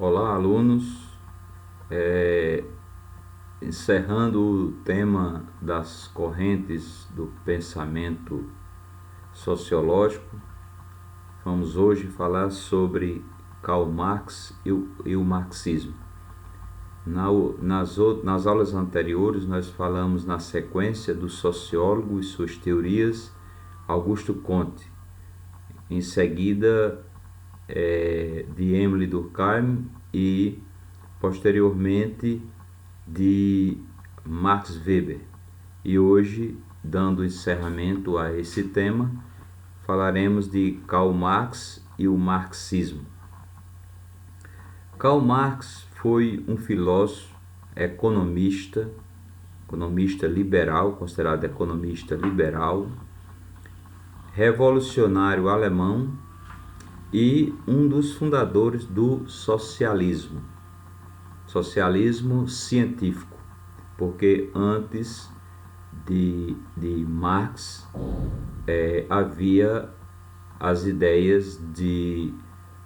Olá, alunos. Encerrando o tema das correntes do pensamento sociológico, vamos hoje falar sobre Karl Marx e o marxismo. Nas aulas anteriores, nós falamos na sequência do sociólogo e suas teorias, Augusto Comte. Em seguida, de Emile Durkheim e, posteriormente, de Max Weber. E hoje, dando encerramento a esse tema, falaremos de Karl Marx e o marxismo. Karl Marx foi um filósofo, economista liberal, considerado economista liberal, revolucionário alemão e um dos fundadores do socialismo científico, porque antes de Marx havia as ideias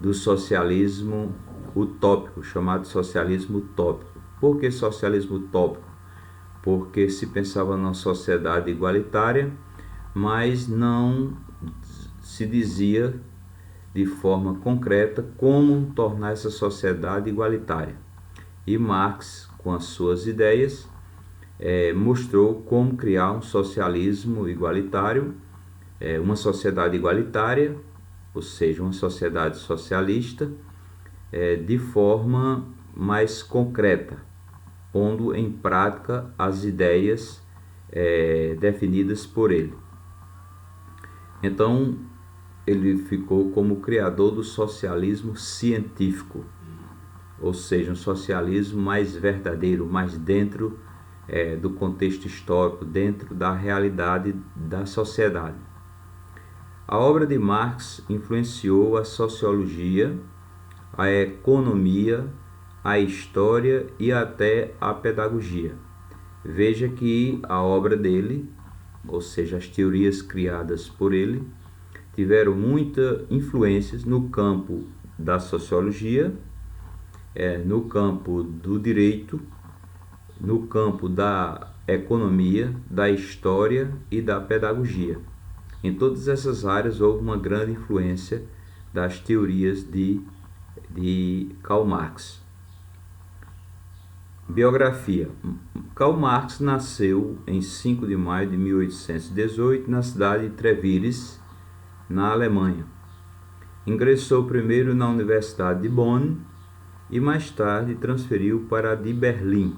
do socialismo utópico, chamado socialismo utópico. Por que socialismo utópico? Porque se pensava numa sociedade igualitária, mas não se dizia de forma concreta como tornar essa sociedade igualitária. E Marx, com as suas ideias, mostrou como criar um socialismo igualitário, uma sociedade igualitária, ou seja, uma sociedade socialista, de forma mais concreta, pondo em prática as ideias definidas por ele. Então, ele ficou como criador do socialismo científico, ou seja, um socialismo mais verdadeiro, mais dentro do contexto histórico, dentro da realidade da sociedade. A obra de Marx influenciou a sociologia, a economia, a história e até a pedagogia. Veja que a obra dele, ou seja, as teorias criadas por ele, tiveram muita influência no campo da sociologia, no campo do direito, no campo da economia, da história e da pedagogia. Em todas essas áreas houve uma grande influência das teorias de Karl Marx. Biografia. Karl Marx nasceu em 5 de maio de 1818 na cidade de Trevires, na Alemanha. Ingressou primeiro na Universidade de Bonn e mais tarde transferiu para a de Berlim,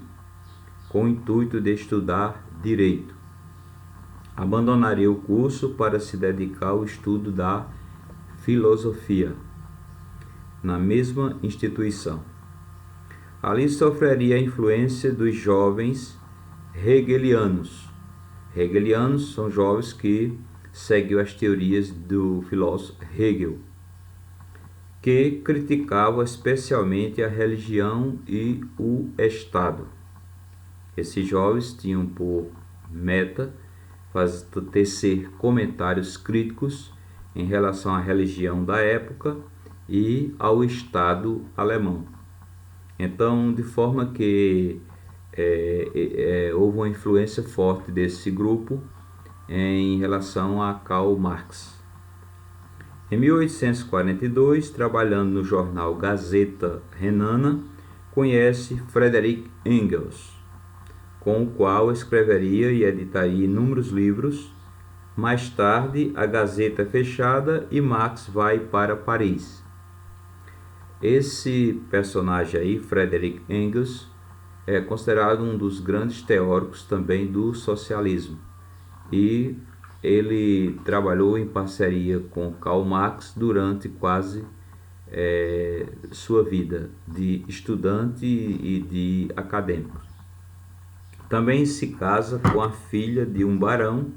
com o intuito de estudar direito. Abandonaria o curso para se dedicar ao estudo da filosofia, na mesma instituição. Ali sofreria a influência dos jovens hegelianos. Hegelianos são jovens que seguiu as teorias do filósofo Hegel, que criticava especialmente a religião e o Estado. Esses jovens tinham por meta tecer comentários críticos em relação à religião da época e ao Estado alemão. Então, de forma que houve uma influência forte desse grupo em relação a Karl Marx. Em 1842, trabalhando no jornal Gazeta Renana, conhece Friedrich Engels, com o qual escreveria e editaria inúmeros livros. Mais tarde, a Gazeta é fechada e Marx vai para Paris. Esse personagem aí, Friedrich Engels, é considerado um dos grandes teóricos também do socialismo. E ele trabalhou em parceria com Karl Marx durante quase sua vida de estudante e de acadêmico. Também se casa com a filha de um barão,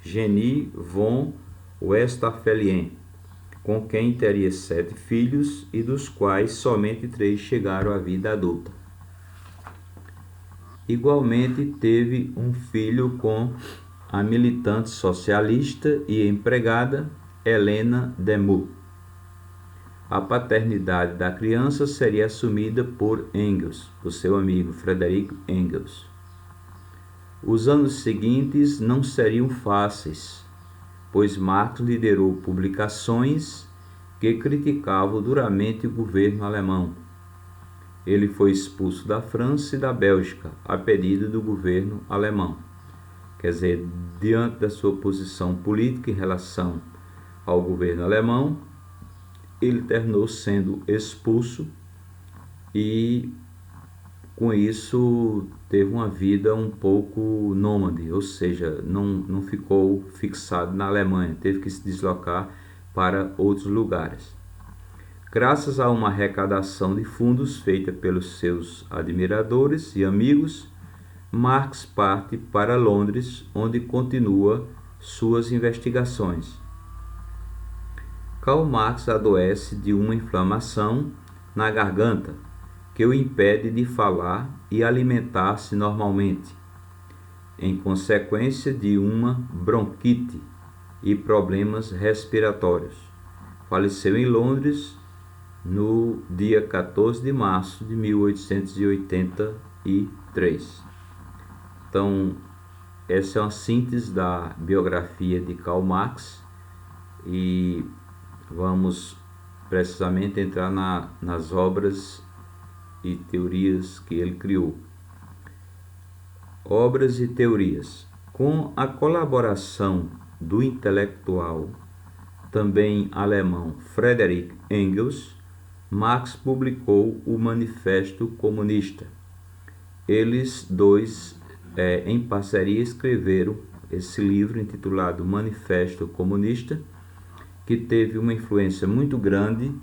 Jenny von Westerfelien, com quem teria 7 filhos e dos quais somente 3 chegaram à vida adulta. Igualmente teve um filho com a militante socialista e empregada Helena Demoux. a paternidade da criança seria assumida por Engels, por seu amigo Friedrich Engels. Os anos seguintes não seriam fáceis, pois Marx liderou publicações que criticavam duramente o governo alemão. Ele foi expulso da França e da Bélgica a pedido do governo alemão. Quer dizer, diante da sua posição política em relação ao governo alemão, ele terminou sendo expulso e, com isso, teve uma vida um pouco nômade, ou seja, não ficou fixado na Alemanha, teve que se deslocar para outros lugares. Graças a uma arrecadação de fundos feita pelos seus admiradores e amigos, Marx parte para Londres, onde continua suas investigações. Karl Marx adoece de uma inflamação na garganta, que o impede de falar e alimentar-se normalmente, em consequência de uma bronquite e problemas respiratórios. Faleceu em Londres no dia 14 de março de 1883. Então, essa é uma síntese da biografia de Karl Marx e vamos precisamente entrar nas obras e teorias que ele criou. Obras e teorias. Com a colaboração do intelectual, também alemão, Friedrich Engels, Marx publicou o Manifesto Comunista. Eles dois, em parceria, escreveram esse livro intitulado Manifesto Comunista, que teve uma influência muito grande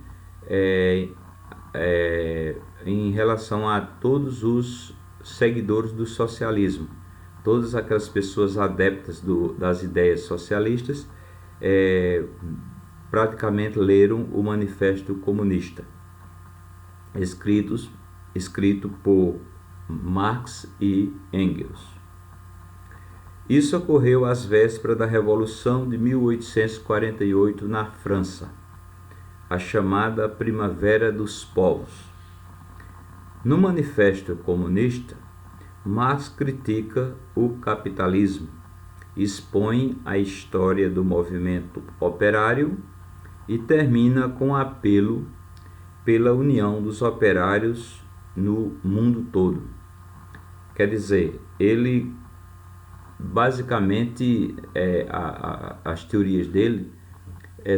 em relação a todos os seguidores do socialismo. Todas aquelas pessoas adeptas das ideias socialistas praticamente leram o Manifesto Comunista, escrito por Marx e Engels. Isso ocorreu às vésperas da Revolução de 1848 na França, a chamada Primavera dos Povos. No Manifesto Comunista, Marx critica o capitalismo, expõe a história do movimento operário e termina com um apelo pela união dos operários no mundo todo. Quer dizer, ele basicamente, as teorias dele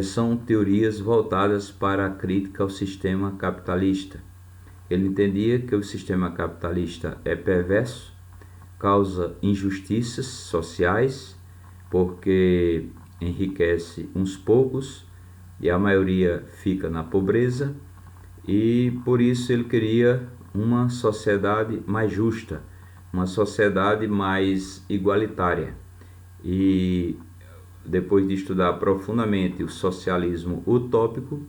são teorias voltadas para a crítica ao sistema capitalista. Ele entendia que o sistema capitalista é perverso, causa injustiças sociais, porque enriquece uns poucos e a maioria fica na pobreza, e por isso ele queria uma sociedade mais justa, uma sociedade mais igualitária. E depois de estudar profundamente o socialismo utópico,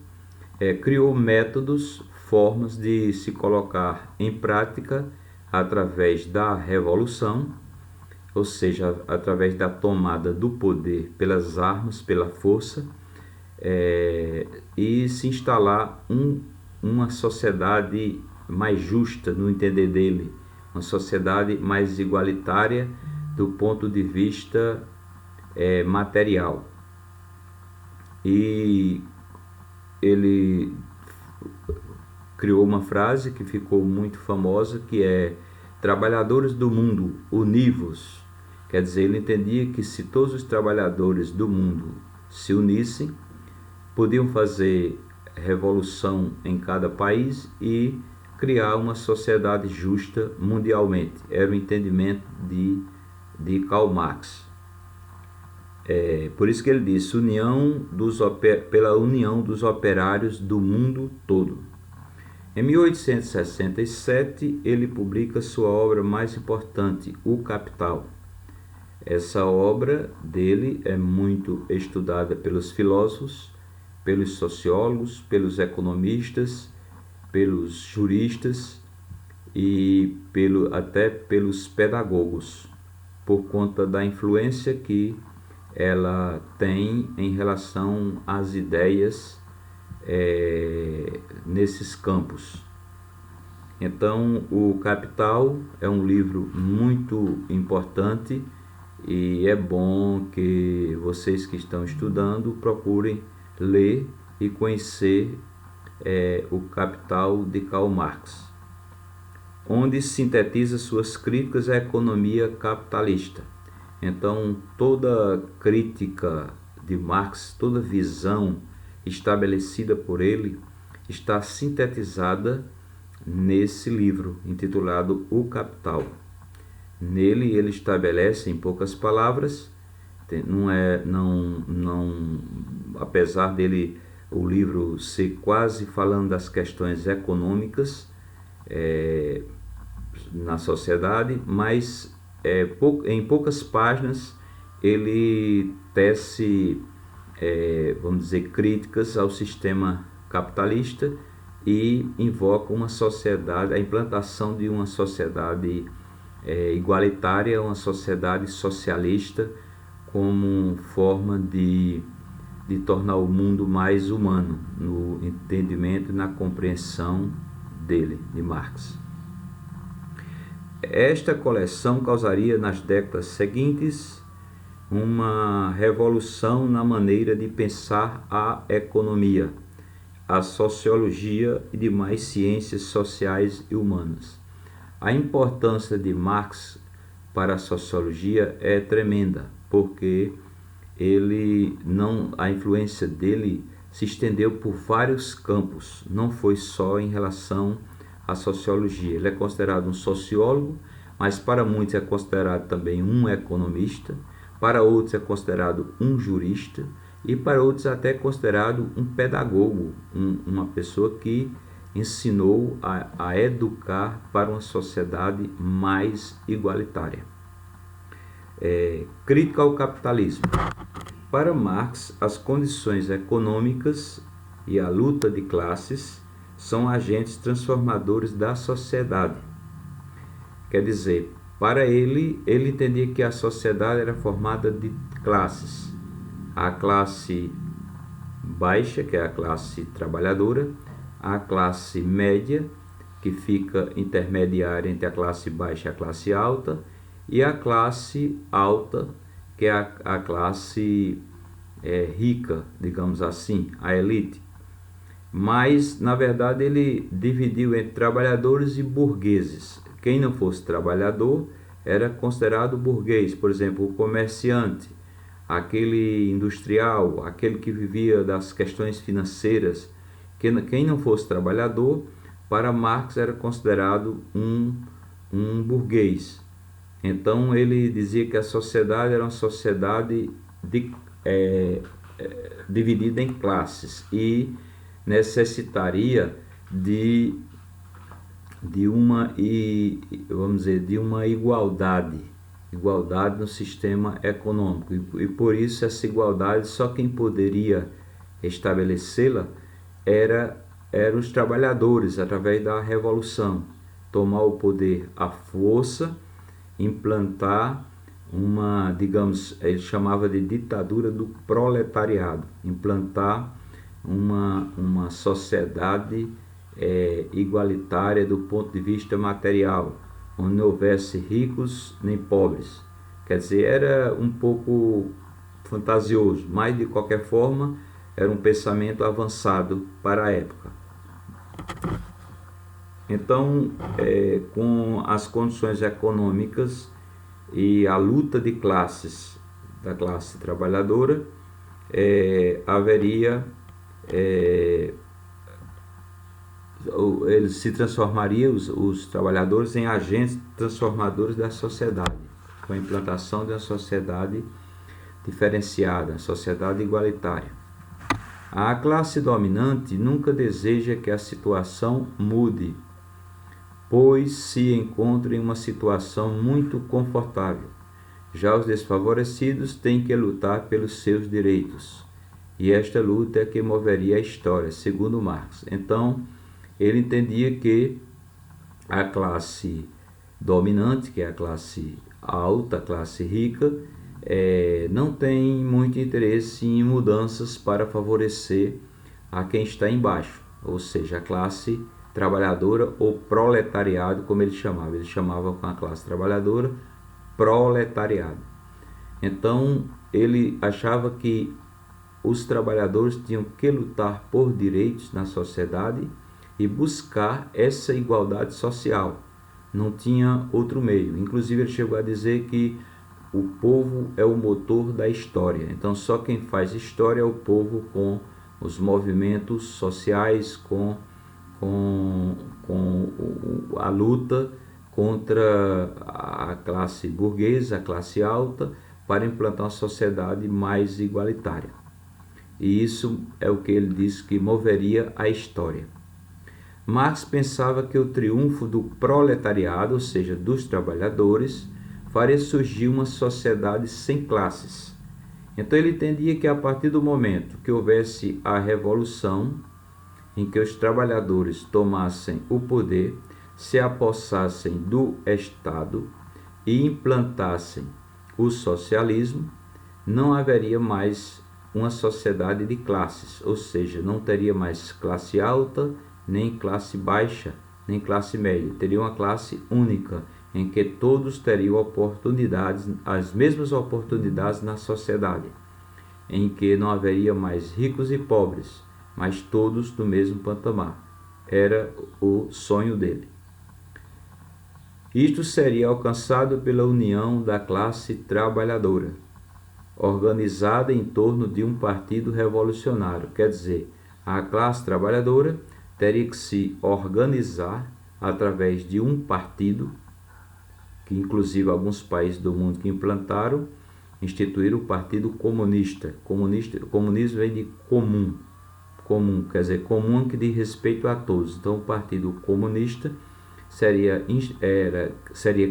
criou métodos, formas de se colocar em prática através da revolução, ou seja, através da tomada do poder pelas armas, pela força, e se instalar uma sociedade mais justa, no entender dele, uma sociedade mais igualitária do ponto de vista material. E ele criou uma frase que ficou muito famosa, que é: trabalhadores do mundo, univos. Quer dizer, ele entendia que se todos os trabalhadores do mundo se unissem, podiam fazer revolução em cada país e criar uma sociedade justa mundialmente. Era o entendimento de Karl Marx. Por isso que ele disse: pela união dos operários do mundo todo. Em 1867, ele publica sua obra mais importante, O Capital. Essa obra dele é muito estudada pelos filósofos, pelos sociólogos, pelos economistas, pelos juristas e até pelos pedagogos, por conta da influência que ela tem em relação às ideias nesses campos. Então, o Capital é um livro muito importante e é bom que vocês que estão estudando procurem ler e conhecer o Capital de Karl Marx, onde sintetiza suas críticas à economia capitalista. Então, toda crítica de Marx, toda visão estabelecida por ele, está sintetizada nesse livro intitulado O Capital. Nele ele estabelece em poucas palavras, apesar dele o livro ser quase falando das questões econômicas na sociedade, mas em poucas páginas ele tece, vamos dizer, críticas ao sistema capitalista e invoca uma sociedade, a implantação de uma sociedade igualitária, uma sociedade socialista, como forma de tornar o mundo mais humano, no entendimento e na compreensão dele, de Marx. Esta coleção causaria nas décadas seguintes uma revolução na maneira de pensar a economia, a sociologia e demais ciências sociais e humanas. A importância de Marx para a sociologia é tremenda, porque a influência dele se estendeu por vários campos, não foi só em relação à sociologia. Ele é considerado um sociólogo, mas para muitos é considerado também um economista, para outros é considerado um jurista, e para outros até considerado um pedagogo, uma pessoa que ensinou a educar para uma sociedade mais igualitária. Crítica ao capitalismo. Para Marx, as condições econômicas e a luta de classes são agentes transformadores da sociedade. Quer dizer, para ele entendia que a sociedade era formada de classes. A classe baixa, que é a classe trabalhadora, a classe média, que fica intermediária entre a classe baixa e a classe alta, e a classe alta, que é a classe rica, digamos assim, a elite. Mas, na verdade, ele dividiu entre trabalhadores e burgueses. Quem não fosse trabalhador era considerado burguês, por exemplo, o comerciante, aquele industrial, aquele que vivia das questões financeiras. Quem não fosse trabalhador, para Marx era considerado um burguês. Então ele dizia que a sociedade era uma sociedade dividida em classes e necessitaria de uma igualdade no sistema econômico, e por isso essa igualdade só quem poderia estabelecê-la eram os trabalhadores, através da revolução, tomar o poder à força, implantar ele chamava de ditadura do proletariado, implantar uma sociedade igualitária do ponto de vista material, onde não houvesse ricos nem pobres. Quer dizer, era um pouco fantasioso, mas de qualquer forma era um pensamento avançado para a época. Então, com as condições econômicas e a luta de classes da classe trabalhadora, eles se transformariam, os trabalhadores, em agentes transformadores da sociedade, com a implantação de uma sociedade diferenciada, uma sociedade igualitária. A classe dominante nunca deseja que a situação mude, pois se encontra em uma situação muito confortável. Já os desfavorecidos têm que lutar pelos seus direitos, e esta luta é que moveria a história, segundo Marx. Então, ele entendia que a classe dominante, que é a classe alta, a classe rica, não tem muito interesse em mudanças para favorecer a quem está embaixo, ou seja, a classe trabalhadora ou proletariado, como ele chamava. Ele chamava com a classe trabalhadora proletariado. Então, ele achava que os trabalhadores tinham que lutar por direitos na sociedade e buscar essa igualdade social. Não tinha outro meio. Inclusive, ele chegou a dizer que o povo é o motor da história. Então, só quem faz história é o povo, com os movimentos sociais, com a luta contra a classe burguesa, a classe alta, para implantar uma sociedade mais igualitária. E isso é o que ele disse que moveria a história. Marx pensava que o triunfo do proletariado, ou seja, dos trabalhadores, faria surgir uma sociedade sem classes. Então ele entendia que a partir do momento que houvesse a revolução, em que os trabalhadores tomassem o poder, se apossassem do Estado e implantassem o socialismo, não haveria mais uma sociedade de classes, ou seja, não teria mais classe alta, nem classe baixa, nem classe média. Teria uma classe única, em que todos teriam oportunidades, as mesmas oportunidades na sociedade, em que não haveria mais ricos e pobres, mas todos do mesmo patamar. Era o sonho dele. Isto seria alcançado pela união da classe trabalhadora, organizada em torno de um partido revolucionário. Quer dizer, a classe trabalhadora teria que se organizar através de um partido, que inclusive alguns países do mundo que implantaram, instituíram o Partido Comunista. Comunismo vem de comum, quer dizer, comum que diz respeito a todos. Então, o Partido Comunista seria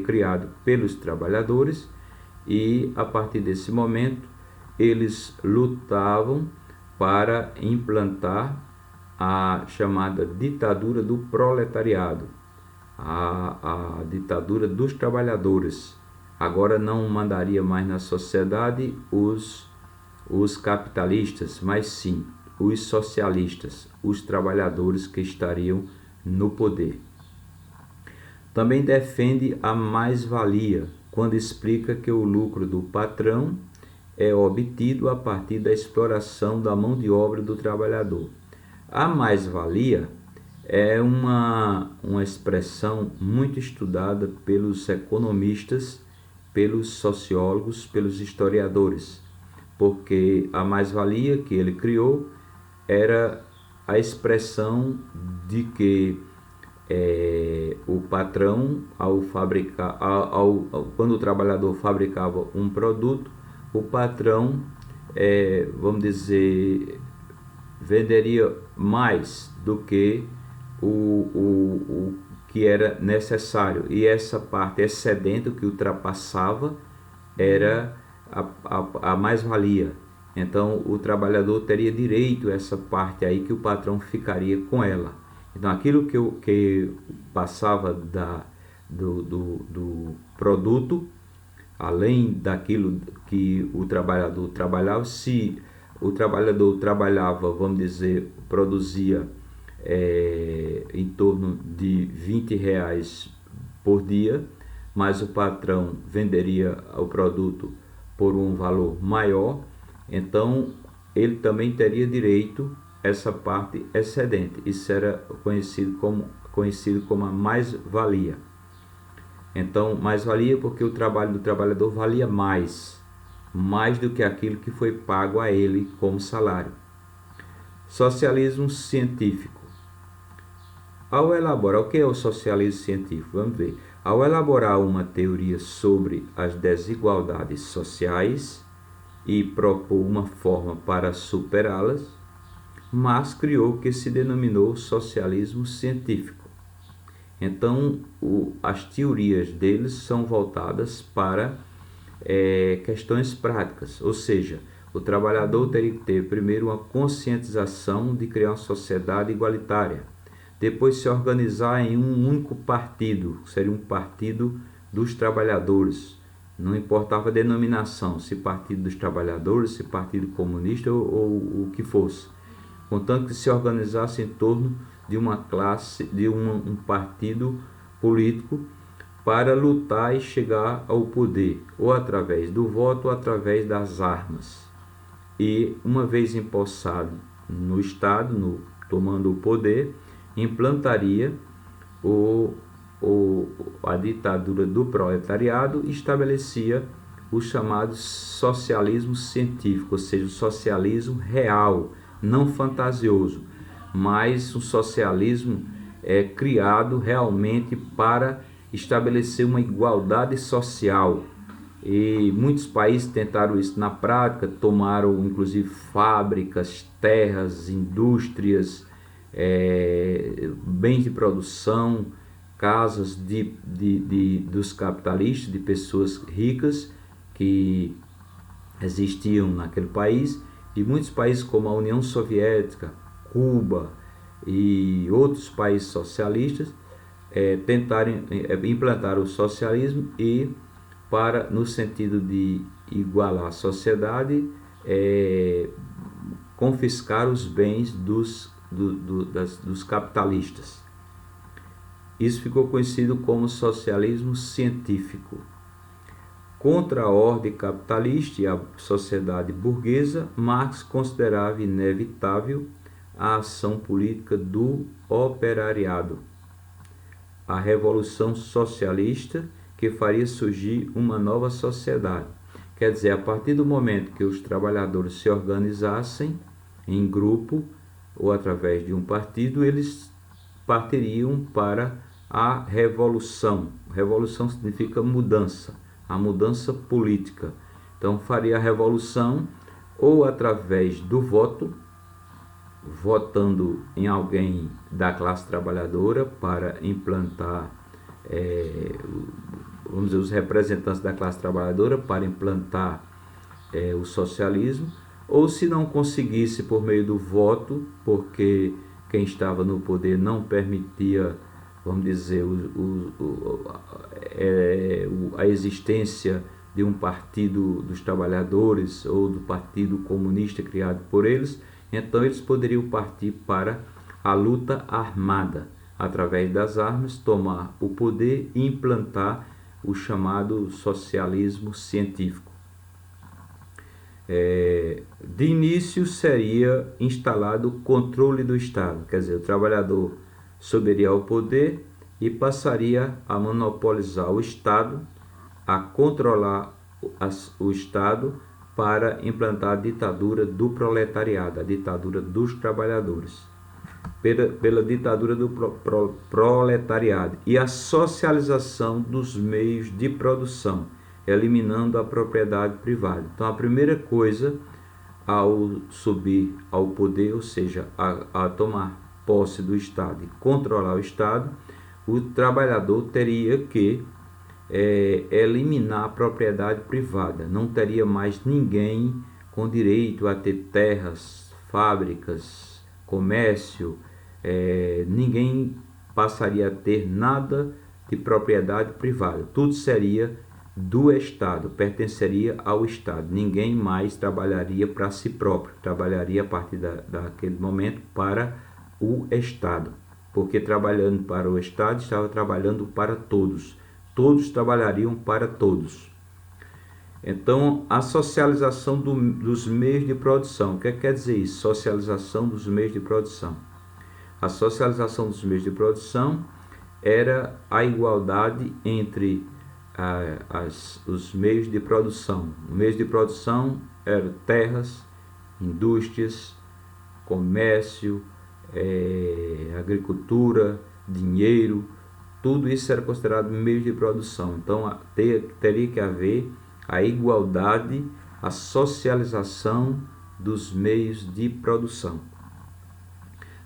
criado pelos trabalhadores, e a partir desse momento eles lutavam para implantar a chamada ditadura do proletariado, a ditadura dos trabalhadores. Agora não mandaria mais na sociedade os capitalistas, mas sim os socialistas, os trabalhadores que estariam no poder. Também defende a mais-valia, quando explica que o lucro do patrão é obtido a partir da exploração da mão de obra do trabalhador. A mais-valia é uma expressão muito estudada pelos economistas, pelos sociólogos, pelos historiadores, porque a mais-valia que ele criou era a expressão de que o patrão, ao fabricar, quando o trabalhador fabricava um produto, o patrão, vamos dizer, venderia mais do que o que era necessário, e essa parte excedente, que ultrapassava, era a mais-valia. Então o trabalhador teria direito a essa parte aí, que o patrão ficaria com ela. Então aquilo que passava do produto, além daquilo que o trabalhador trabalhava, se o trabalhador trabalhava, vamos dizer, produzia em torno de R$20 por dia, mas o patrão venderia o produto por um valor maior, então ele também teria direito a essa parte excedente. Isso era conhecido como a mais-valia. Então, mais-valia porque o trabalho do trabalhador valia mais do que aquilo que foi pago a ele como salário. Socialismo científico. Ao elaborar, o que é o socialismo científico? Vamos ver. Ao elaborar uma teoria sobre as desigualdades sociais e propor uma forma para superá-las, Marx criou o que se denominou socialismo científico. Então, as teorias deles são voltadas para questões práticas, ou seja, o trabalhador teria que ter primeiro uma conscientização de criar uma sociedade igualitária, depois se organizar em um único partido, que seria um partido dos trabalhadores, não importava a denominação, se partido dos trabalhadores, se partido comunista ou o que fosse. contanto que se organizasse em torno de uma classe, de um partido político para lutar e chegar ao poder, ou através do voto ou através das armas. E uma vez empossado no Estado, tomando o poder, implantaria a ditadura do proletariado e estabelecia o chamado socialismo científico, ou seja, o socialismo real, não fantasioso, mas um socialismo criado realmente para estabelecer uma igualdade social. E muitos países tentaram isso na prática, tomaram inclusive fábricas, terras, indústrias, bens de produção, casas dos capitalistas, de pessoas ricas que existiam naquele país, e muitos países como a União Soviética, Cuba e outros países socialistas tentaram implantar o socialismo e no sentido de igualar a sociedade, confiscar os bens dos capitalistas. Isso ficou conhecido como socialismo científico. Contra a ordem capitalista e a sociedade burguesa, Marx considerava inevitável a ação política do operariado, a revolução socialista que faria surgir uma nova sociedade. Quer dizer, a partir do momento que os trabalhadores se organizassem em grupo ou através de um partido, eles partiriam para a revolução. Revolução significa mudança, a mudança política. Então faria a revolução ou através do voto, votando em alguém da classe trabalhadora para implantar, vamos dizer, os representantes da classe trabalhadora para implantar o socialismo, ou se não conseguisse por meio do voto, porque quem estava no poder não permitia, vamos dizer, a existência de um partido dos trabalhadores ou do partido comunista criado por eles, então eles poderiam partir para a luta armada, através das armas, tomar o poder e implantar o chamado socialismo científico. De início seria instalado o controle do Estado, quer dizer, o trabalhador subiria ao poder e passaria a monopolizar o Estado, a controlar o Estado para implantar a ditadura do proletariado, a ditadura dos trabalhadores, pela ditadura do proletariado e a socialização dos meios de produção, eliminando a propriedade privada. Então a primeira coisa ao subir ao poder, ou seja, a tomar posse do Estado e controlar o Estado, o trabalhador teria que eliminar a propriedade privada. Não teria mais ninguém com direito a ter terras, fábricas, comércio, ninguém passaria a ter nada de propriedade privada. Tudo seria do Estado, pertenceria ao Estado. Ninguém mais trabalharia para si próprio, trabalharia a partir daquele momento para o Estado, porque trabalhando para o Estado estava trabalhando para todos. Todos trabalhariam para todos. Então, a socialização dos meios de produção. O que quer dizer isso? Socialização dos meios de produção. A socialização dos meios de produção era a igualdade entre os meios de produção. Os meios de produção eram terras, indústrias, comércio, agricultura, dinheiro. Tudo isso era considerado meios de produção. Então teria que haver a igualdade, a socialização dos meios de produção.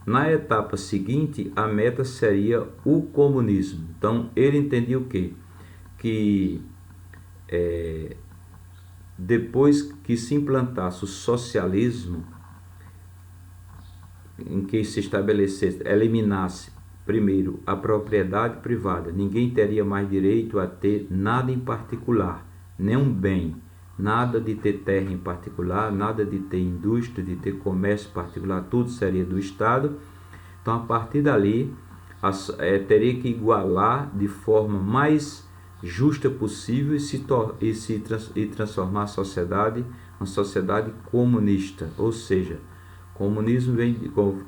Na etapa seguinte, a meta seria o comunismo. Então ele entendia o quê? Que depois que se implantasse o socialismo, em que se estabelecesse, eliminasse primeiro a propriedade privada, ninguém teria mais direito a ter nada em particular, nenhum bem, nada de ter terra em particular, nada de ter indústria, de ter comércio particular, tudo seria do Estado. Então, a partir dali, teria que igualar de forma mais justa possível e transformar a sociedade uma sociedade comunista, ou seja, comunismo vem,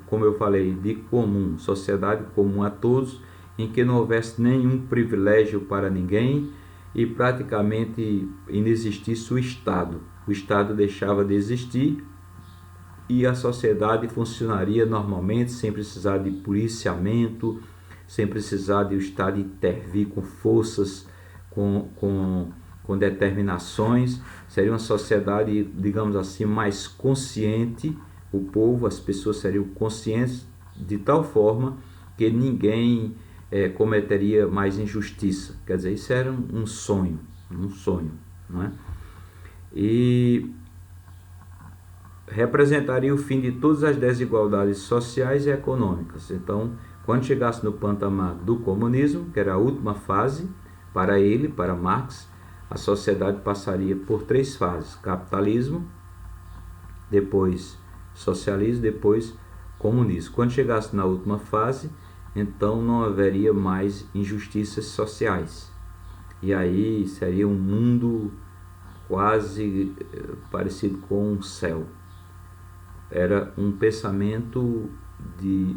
como eu falei, de comum, sociedade comum a todos, em que não houvesse nenhum privilégio para ninguém e praticamente inexistisse o Estado. O Estado deixava de existir e a sociedade funcionaria normalmente, sem precisar de policiamento, sem precisar de o Estado intervir com forças, com determinações. Seria uma sociedade, digamos assim, mais consciente. O povo, as pessoas seriam conscientes de tal forma que ninguém cometeria mais injustiça. Quer dizer, isso era um sonho, não é? E representaria o fim de todas as desigualdades sociais e econômicas. Então, quando chegasse no patamar do comunismo, que era a última fase, para Marx, a sociedade passaria por 3 fases: capitalismo, depois socialismo, depois comunismo. Quando chegasse na última fase, então não haveria mais injustiças sociais. E aí seria um mundo quase parecido com um céu. Era um pensamento de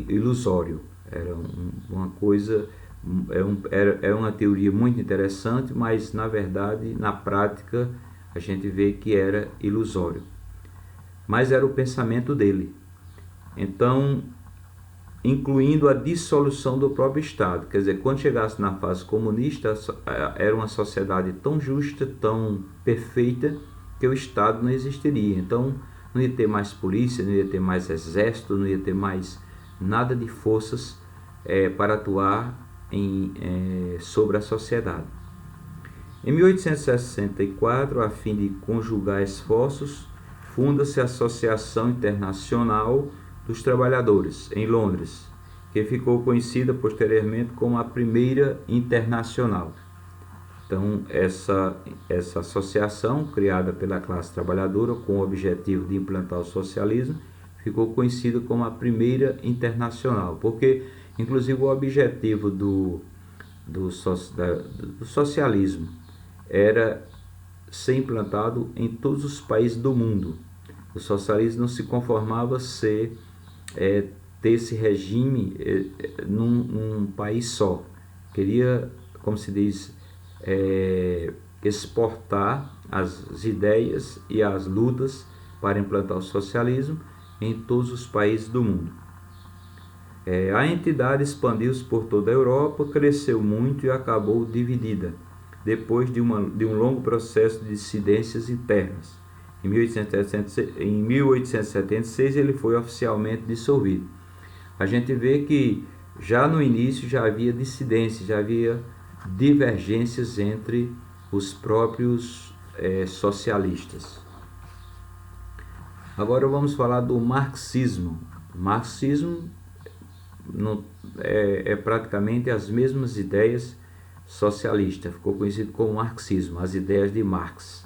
ilusório. Era uma coisa, era uma teoria muito interessante, mas na verdade, na prática, a gente vê que era ilusório. Mas era o pensamento dele. Então, incluindo a dissolução do próprio Estado. Quer dizer, quando chegasse na fase comunista, era uma sociedade tão justa, tão perfeita, que o Estado não existiria. Então, não ia ter mais polícia, não ia ter mais exército, não ia ter mais nada de forças para atuar sobre a sociedade. Em 1864, a fim de conjugar esforços, funda-se a Associação Internacional dos Trabalhadores, em Londres, que ficou conhecida posteriormente como a Primeira Internacional. Então, essa associação, criada pela classe trabalhadora com o objetivo de implantar o socialismo, ficou conhecida como a Primeira Internacional, porque, inclusive, o objetivo do socialismo era ser implantado em todos os países do mundo. O socialismo não se conformava ter esse regime num país só. Queria, como se diz, exportar as ideias e as lutas para implantar o socialismo em todos os países do mundo. A entidade expandiu-se por toda a Europa, cresceu muito e acabou dividida, depois de um longo processo de dissidências internas. Em 1876 ele foi oficialmente dissolvido. A gente vê que já no início já havia dissidências, já havia divergências entre os próprios socialistas. Agora vamos falar do marxismo. O marxismo é praticamente as mesmas ideias socialistas, ficou conhecido como marxismo, as ideias de Marx.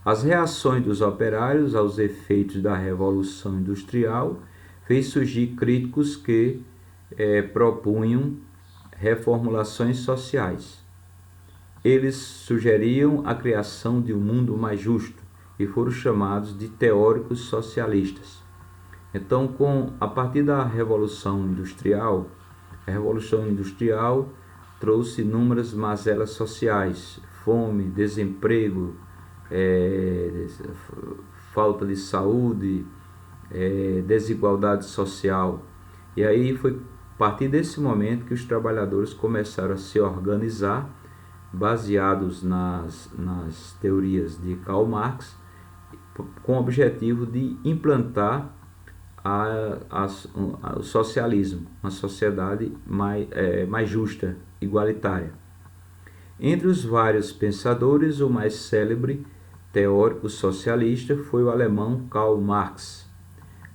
As reações dos operários aos efeitos da Revolução Industrial fez surgir críticos que propunham reformulações sociais. Eles sugeriam a criação de um mundo mais justo e foram chamados de teóricos socialistas. Então, a partir da Revolução Industrial, a Revolução Industrial trouxe inúmeras mazelas sociais, fome, desemprego, falta de saúde, desigualdade social. E aí foi a partir desse momento que os trabalhadores começaram a se organizar, baseados nas teorias de Karl Marx, com o objetivo de implantar o socialismo, uma sociedade mais justa, igualitária. Entre os vários pensadores, o mais célebre teórico socialista foi o alemão Karl Marx,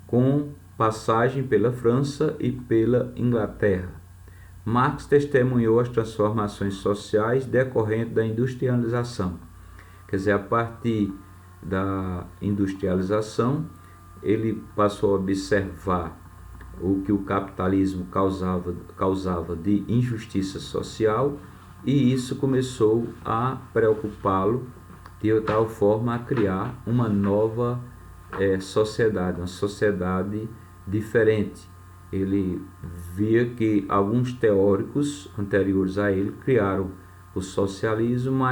com passagem pela França e pela Inglaterra. Marx testemunhou as transformações sociais decorrentes da industrialização. Quer dizer, a partir da industrialização, ele passou a observar o que o capitalismo causava de injustiça social, e isso começou a preocupá-lo de tal forma a criar uma nova sociedade, uma sociedade diferente. Ele via que alguns teóricos anteriores a ele criaram o socialismo,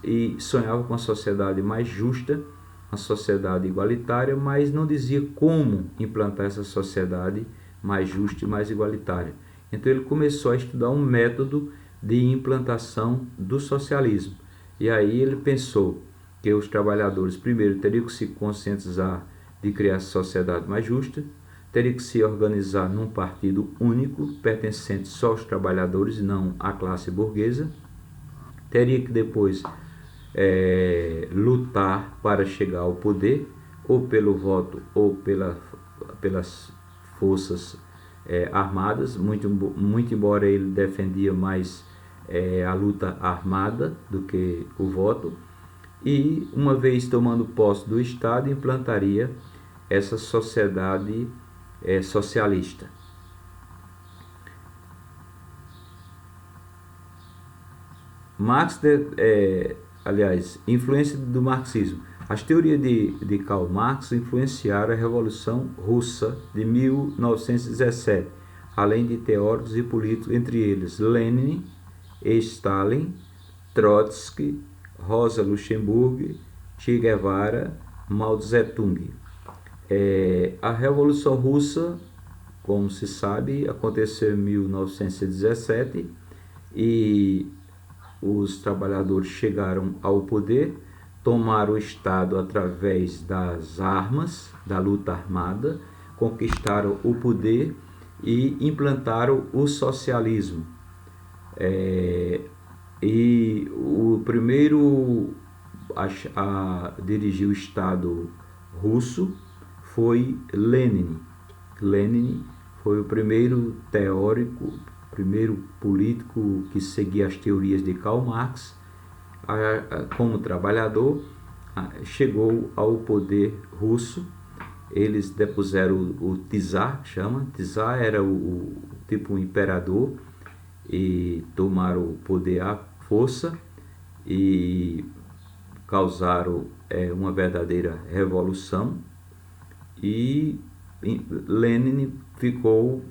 e sonhavam com uma sociedade mais justa, uma sociedade igualitária, mas não dizia como implantar essa sociedade mais justa e mais igualitária. Então ele começou a estudar um método de implantação do socialismo. E aí ele pensou que os trabalhadores primeiro teriam que se conscientizar de criar essa sociedade mais justa, teria que se organizar num partido único, pertencente só aos trabalhadores e não à classe burguesa, teria que depois lutar para chegar ao poder, ou pelo voto ou pelas forças armadas, muito embora ele defendia mais a luta armada do que o voto, e uma vez tomando posse do Estado, implantaria essa sociedade socialista. Marx, influência do marxismo. As teorias de Karl Marx influenciaram a Revolução Russa de 1917, além de teóricos e políticos, entre eles Lenin, Stalin, Trotsky, Rosa Luxemburgo, Che Guevara, Mao Tse-tung. A Revolução Russa, como se sabe, aconteceu em 1917 e os trabalhadores chegaram ao poder, tomaram o Estado através das armas, da luta armada, conquistaram o poder e implantaram o socialismo. E o primeiro a dirigir o Estado russo foi Lenin. Lenin foi o primeiro teórico, primeiro político que seguia as teorias de Karl Marx. Como trabalhador, chegou ao poder russo. Eles depuseram o czar, czar era o tipo imperador, e tomaram o poder à força e causaram uma verdadeira revolução, e Lenin ficou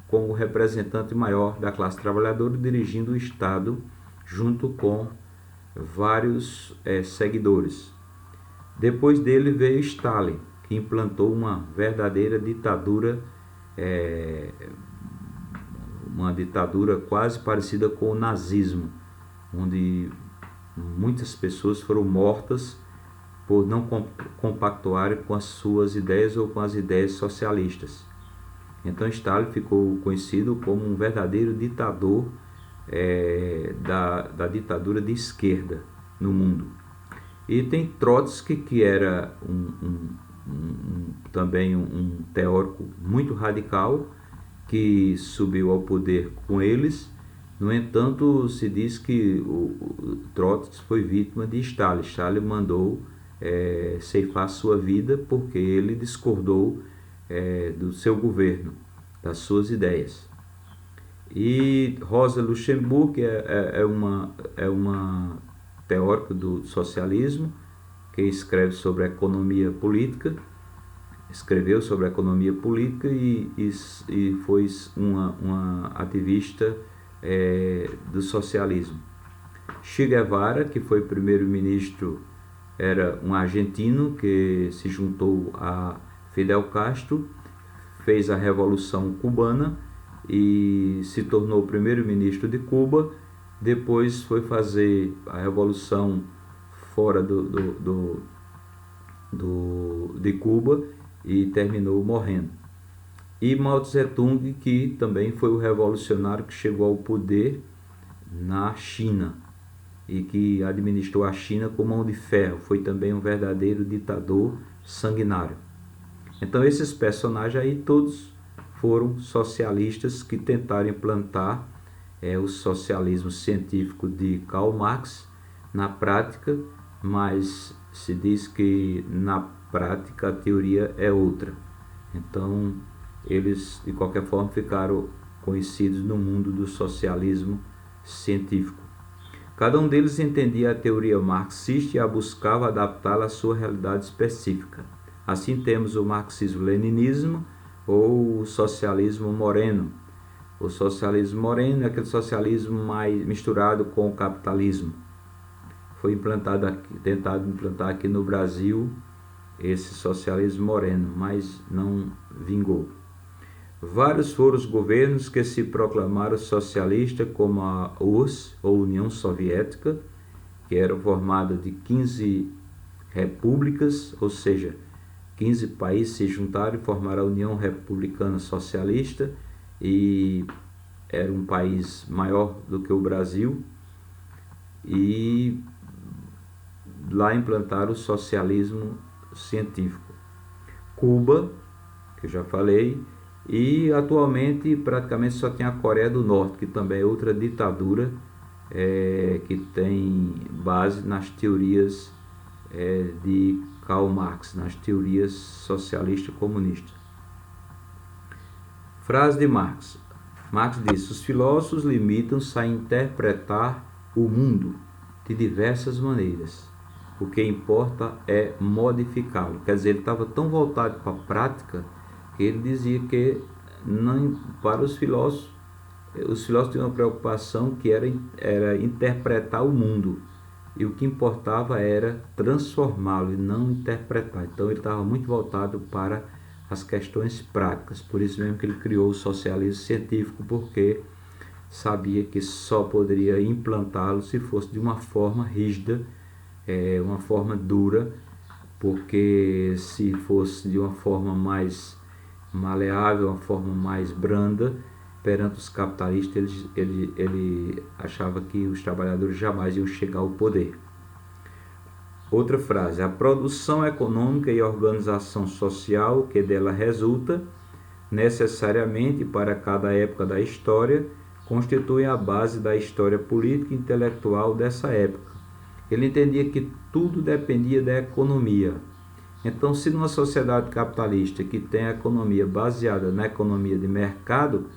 como representante maior da classe trabalhadora, dirigindo o Estado junto com vários seguidores. Depois dele veio Stalin, que implantou uma verdadeira ditadura, uma ditadura quase parecida com o nazismo, onde muitas pessoas foram mortas por não compactuarem com as suas ideias ou com as ideias socialistas. Então Stalin ficou conhecido como um verdadeiro ditador da ditadura de esquerda no mundo. E tem Trotsky, que era também um teórico muito radical, que subiu ao poder com eles. No entanto, se diz que o Trotsky foi vítima de Stalin. Stalin mandou ceifar sua vida porque ele discordou do seu governo, das suas ideias. E Rosa Luxemburgo é uma teórica do socialismo, que escreveu sobre a economia política e foi uma ativista do socialismo. Che Guevara, que foi primeiro-ministro, era um argentino que se juntou a Fidel Castro, fez a Revolução Cubana e se tornou primeiro-ministro de Cuba. Depois foi fazer a Revolução fora de Cuba e terminou morrendo. E Mao Tse-tung, que também foi o revolucionário que chegou ao poder na China e que administrou a China com mão de ferro, foi também um verdadeiro ditador sanguinário. Então esses personagens aí todos foram socialistas que tentaram implantar é o socialismo científico de Karl Marx na prática, mas se diz que na prática a teoria é outra. Então, eles de qualquer forma ficaram conhecidos no mundo do socialismo científico. Cada um deles entendia a teoria marxista e a buscava adaptá-la à sua realidade específica. Assim temos o marxismo-leninismo ou o socialismo moreno. O socialismo moreno é aquele socialismo mais misturado com o capitalismo. Foi tentado implantar aqui no Brasil esse socialismo moreno, mas não vingou. Vários foram os governos que se proclamaram socialistas, como a URSS, ou União Soviética, que era formada de 15 repúblicas, ou seja, 15 países se juntaram e formaram a União Republicana Socialista, e era um país maior do que o Brasil, e lá implantaram o socialismo científico. Cuba, que eu já falei, e atualmente praticamente só tem a Coreia do Norte, que também é outra ditadura que tem base nas teorias de Karl Marx, nas teorias socialistas comunistas. Frase de Marx. Marx disse: os filósofos limitam-se a interpretar o mundo de diversas maneiras. O que importa é modificá-lo. Quer dizer, ele estava tão voltado para a prática que ele dizia que não, para os filósofos tinham uma preocupação que era interpretar o mundo. E o que importava era transformá-lo e não interpretar. Então ele estava muito voltado para as questões práticas. Por isso mesmo que ele criou o socialismo científico, porque sabia que só poderia implantá-lo se fosse de uma forma rígida, uma forma dura, porque se fosse de uma forma mais maleável, uma forma mais branda, perante os capitalistas, ele achava que os trabalhadores jamais iam chegar ao poder. Outra frase: a produção econômica e a organização social que dela resulta, necessariamente para cada época da história, constituem a base da história política e intelectual dessa época. Ele entendia que tudo dependia da economia. Então, se numa sociedade capitalista que tem a economia baseada na economia de mercado,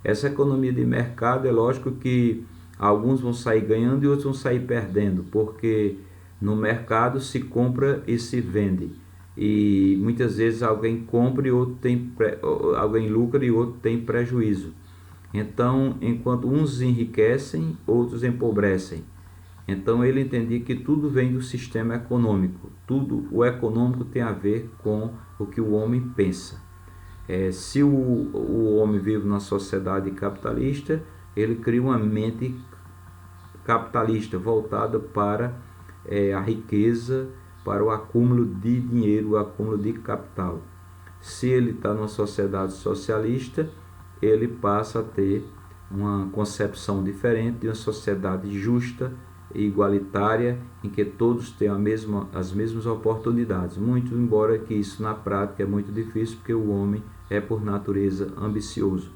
essa economia de mercado é lógico que alguns vão sair ganhando e outros vão sair perdendo, porque no mercado se compra e se vende. E muitas vezes alguém compra e alguém lucra e outro tem prejuízo. Então, enquanto uns enriquecem, outros empobrecem. Então ele entendia que tudo vem do sistema econômico, tudo o econômico tem a ver com o que o homem pensa. Se o homem vive numa sociedade capitalista, ele cria uma mente capitalista voltada para a riqueza, para o acúmulo de dinheiro, o acúmulo de capital. Se ele está numa sociedade socialista, ele passa a ter uma concepção diferente de uma sociedade justa e igualitária, em que todos têm as mesmas oportunidades. Muito embora que isso na prática é muito difícil, porque o homem é por natureza ambicioso.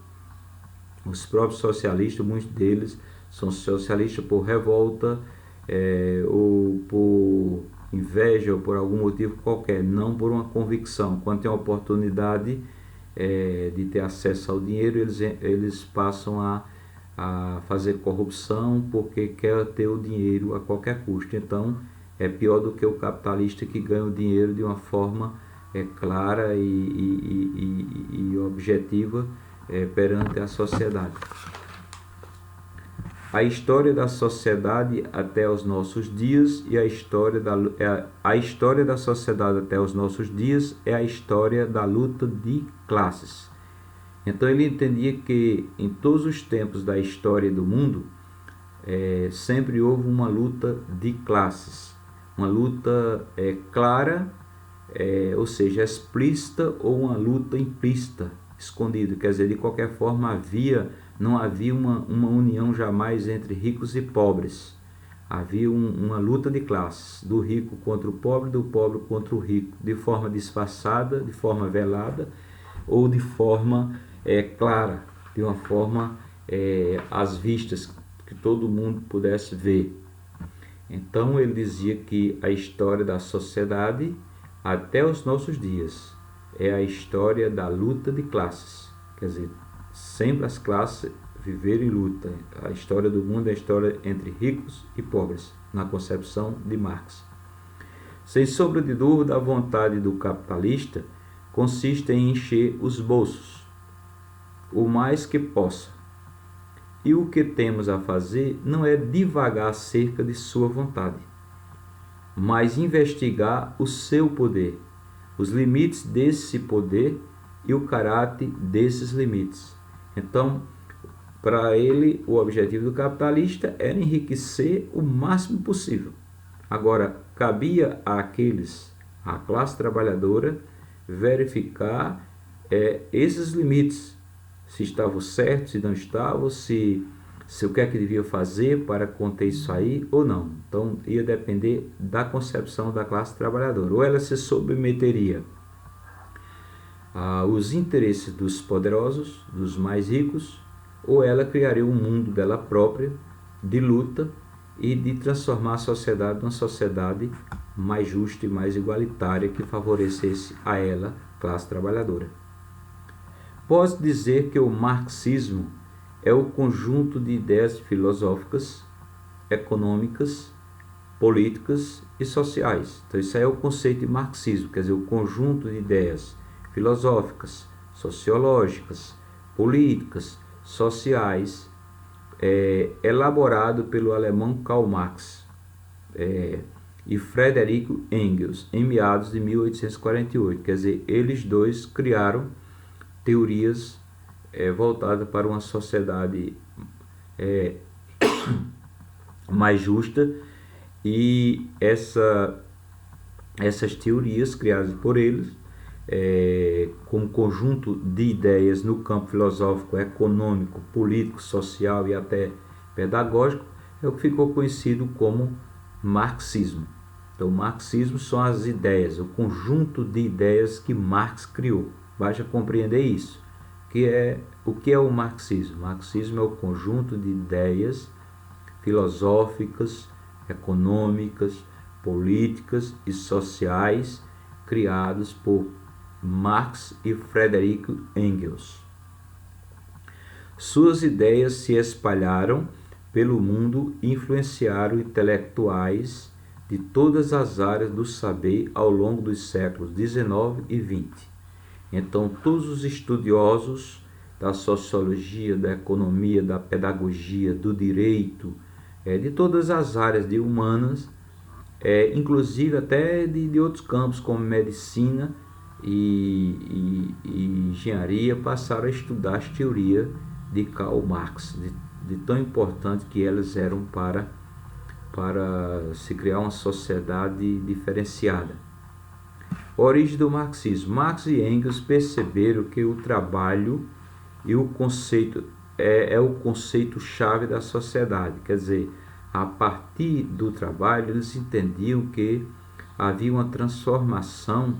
Os próprios socialistas, muitos deles são socialistas por revolta, ou por inveja, ou por algum motivo qualquer, não por uma convicção. Quando tem a oportunidade de ter acesso ao dinheiro, eles passam a fazer corrupção, porque quer ter o dinheiro a qualquer custo. Então é pior do que o capitalista que ganha o dinheiro de uma forma clara e objetiva perante a sociedade. A história da sociedade até os nossos dias e a história da sociedade até os nossos dias é a história da luta de classes. Então ele entendia que em todos os tempos da história do mundo sempre houve uma luta de classes, uma luta clara, ou seja, explícita, ou uma luta implícita, escondida. Quer dizer, de qualquer forma não havia uma união jamais entre ricos e pobres. Havia uma luta de classes, do rico contra o pobre, do pobre contra o rico, de forma disfarçada, de forma velada, ou de forma clara, de uma forma às vistas, que todo mundo pudesse ver. Então ele dizia que a história da sociedade até os nossos dias é a história da luta de classes, quer dizer, sempre as classes viveram em luta. A história do mundo é a história entre ricos e pobres, na concepção de Marx. Sem sombra de dúvida, a vontade do capitalista consiste em encher os bolsos o mais que possa. E o que temos a fazer não é divagar acerca de sua vontade, mas investigar o seu poder, os limites desse poder e o caráter desses limites. Então, para ele, o objetivo do capitalista era enriquecer o máximo possível. Agora, cabia àqueles, à classe trabalhadora, verificar esses limites, se estavam certos, se não estavam, se o que é que devia fazer para conter isso aí ou não. Então, ia depender da concepção da classe trabalhadora. Ou ela se submeteria aos interesses dos poderosos, dos mais ricos, ou ela criaria um mundo dela própria, de luta e de transformar a sociedade numa sociedade mais justa e mais igualitária, que favorecesse a ela, classe trabalhadora. Pode dizer que o marxismo é o conjunto de ideias filosóficas, econômicas, políticas e sociais. Então, isso aí é o conceito de marxismo, quer dizer, o conjunto de ideias filosóficas, sociológicas, políticas, sociais, elaborado pelo alemão Karl Marx e Friedrich Engels, em meados de 1848. Quer dizer, eles dois criaram teorias voltadas para uma sociedade mais justa, e essas teorias criadas por eles, como conjunto de ideias no campo filosófico, econômico, político, social e até pedagógico, é o que ficou conhecido como marxismo. Então, o marxismo são as ideias, o conjunto de ideias que Marx criou. Basta compreender isso. O que é o marxismo? O marxismo é o conjunto de ideias filosóficas, econômicas, políticas e sociais criados por Marx e Friedrich Engels. Suas ideias se espalharam pelo mundo e influenciaram intelectuais de todas as áreas do saber ao longo dos séculos XIX e XX. Então, todos os estudiosos da sociologia, da economia, da pedagogia, do direito, de todas as áreas de humanas, inclusive até de outros campos como medicina e engenharia, passaram a estudar as teorias de Karl Marx, de tão importante que elas eram para se criar uma sociedade diferenciada. Origem do marxismo. Marx e Engels perceberam que o trabalho e o conceito é o conceito-chave da sociedade. Quer dizer, a partir do trabalho, eles entendiam que havia uma transformação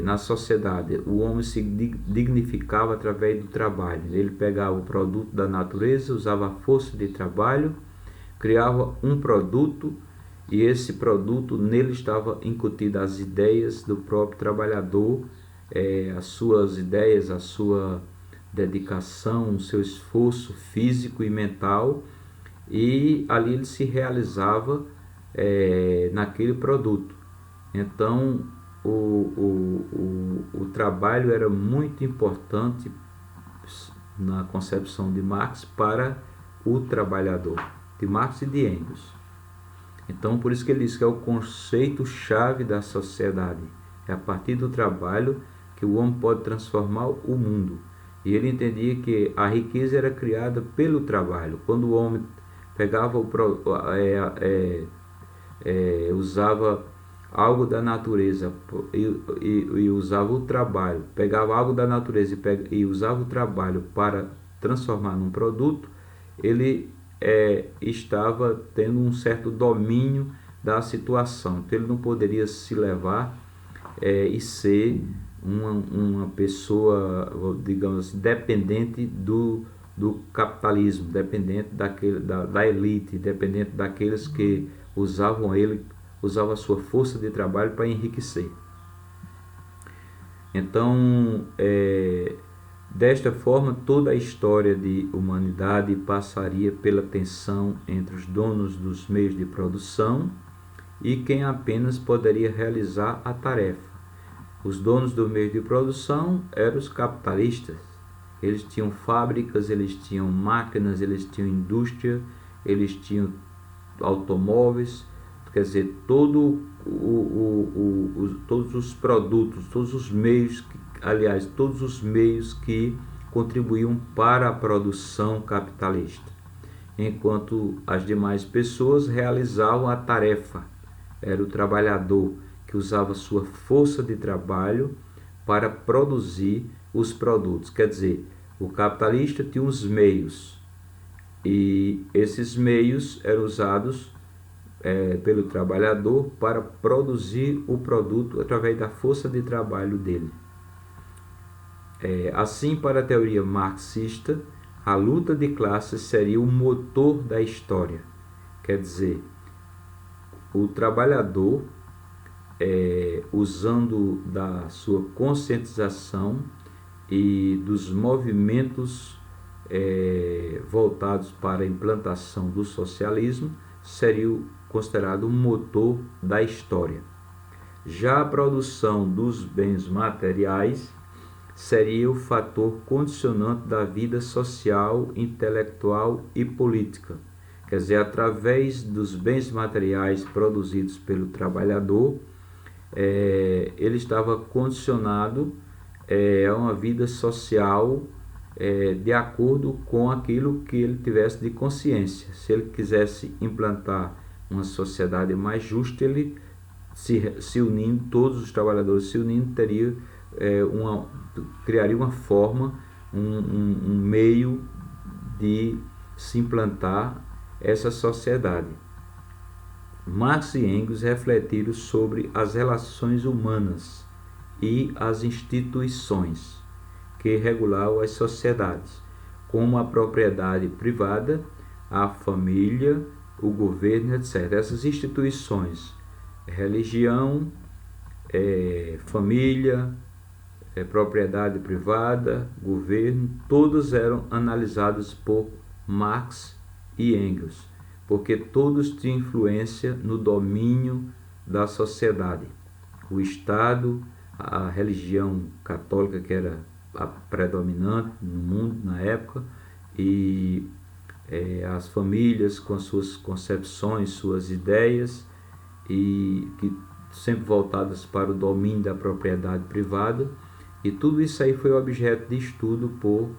na sociedade. O homem se dignificava através do trabalho. Ele pegava o produto da natureza, usava a força de trabalho, criava um produto, e esse produto, nele estava incutida as ideias do próprio trabalhador, as suas ideias, a sua dedicação, o seu esforço físico e mental, e ali ele se realizava naquele produto. Então, o trabalho era muito importante na concepção de Marx para o trabalhador, de Marx e de Engels. Então, por isso que ele diz que é o conceito-chave da sociedade. É a partir do trabalho que o homem pode transformar o mundo. E ele entendia que a riqueza era criada pelo trabalho. Quando o homem pegava usava algo da natureza e usava o trabalho, pegava algo da natureza e usava o trabalho para transformar num produto, ele estava tendo um certo domínio da situação. Então ele não poderia se levar e ser uma pessoa, digamos assim, dependente do do capitalismo, dependente da elite, dependente daqueles que usavam a sua força de trabalho para enriquecer. Então, desta forma, toda a história de humanidade passaria pela tensão entre os donos dos meios de produção e quem apenas poderia realizar a tarefa. Os donos do meio de produção eram os capitalistas. Eles tinham fábricas, eles tinham máquinas, eles tinham indústria, eles tinham automóveis, quer dizer, todos os produtos, todos os meios, todos os meios que contribuíam para a produção capitalista, enquanto as demais pessoas realizavam a tarefa. Era o trabalhador que usava sua força de trabalho para produzir os produtos. Quer dizer, o capitalista tinha os meios e esses meios eram usados pelo trabalhador para produzir o produto através da força de trabalho dele. Assim, para a teoria marxista, a luta de classes seria o motor da história. Quer dizer, o trabalhador, usando da sua conscientização e dos movimentos voltados para a implantação do socialismo, seria considerado o motor da história. Já a produção dos bens materiais seria o fator condicionante da vida social, intelectual e política. Quer dizer, através dos bens materiais produzidos pelo trabalhador, ele estava condicionado a uma vida social de acordo com aquilo que ele tivesse de consciência. Se ele quisesse implantar uma sociedade mais justa, ele se unindo, todos os trabalhadores se unindo, criaria uma forma, um meio de se implantar essa sociedade. Marx e Engels refletiram sobre as relações humanas e as instituições que regulavam as sociedades, como a propriedade privada, a família, o governo, etc. Essas instituições, religião, família, propriedade privada, governo, todas eram analisadas por Marx e Engels, porque todos tinham influência no domínio da sociedade. O Estado, a religião católica, que era a predominante no mundo na época, e as famílias com suas concepções, suas ideias, e que sempre voltadas para o domínio da propriedade privada, e tudo isso aí foi objeto de estudo por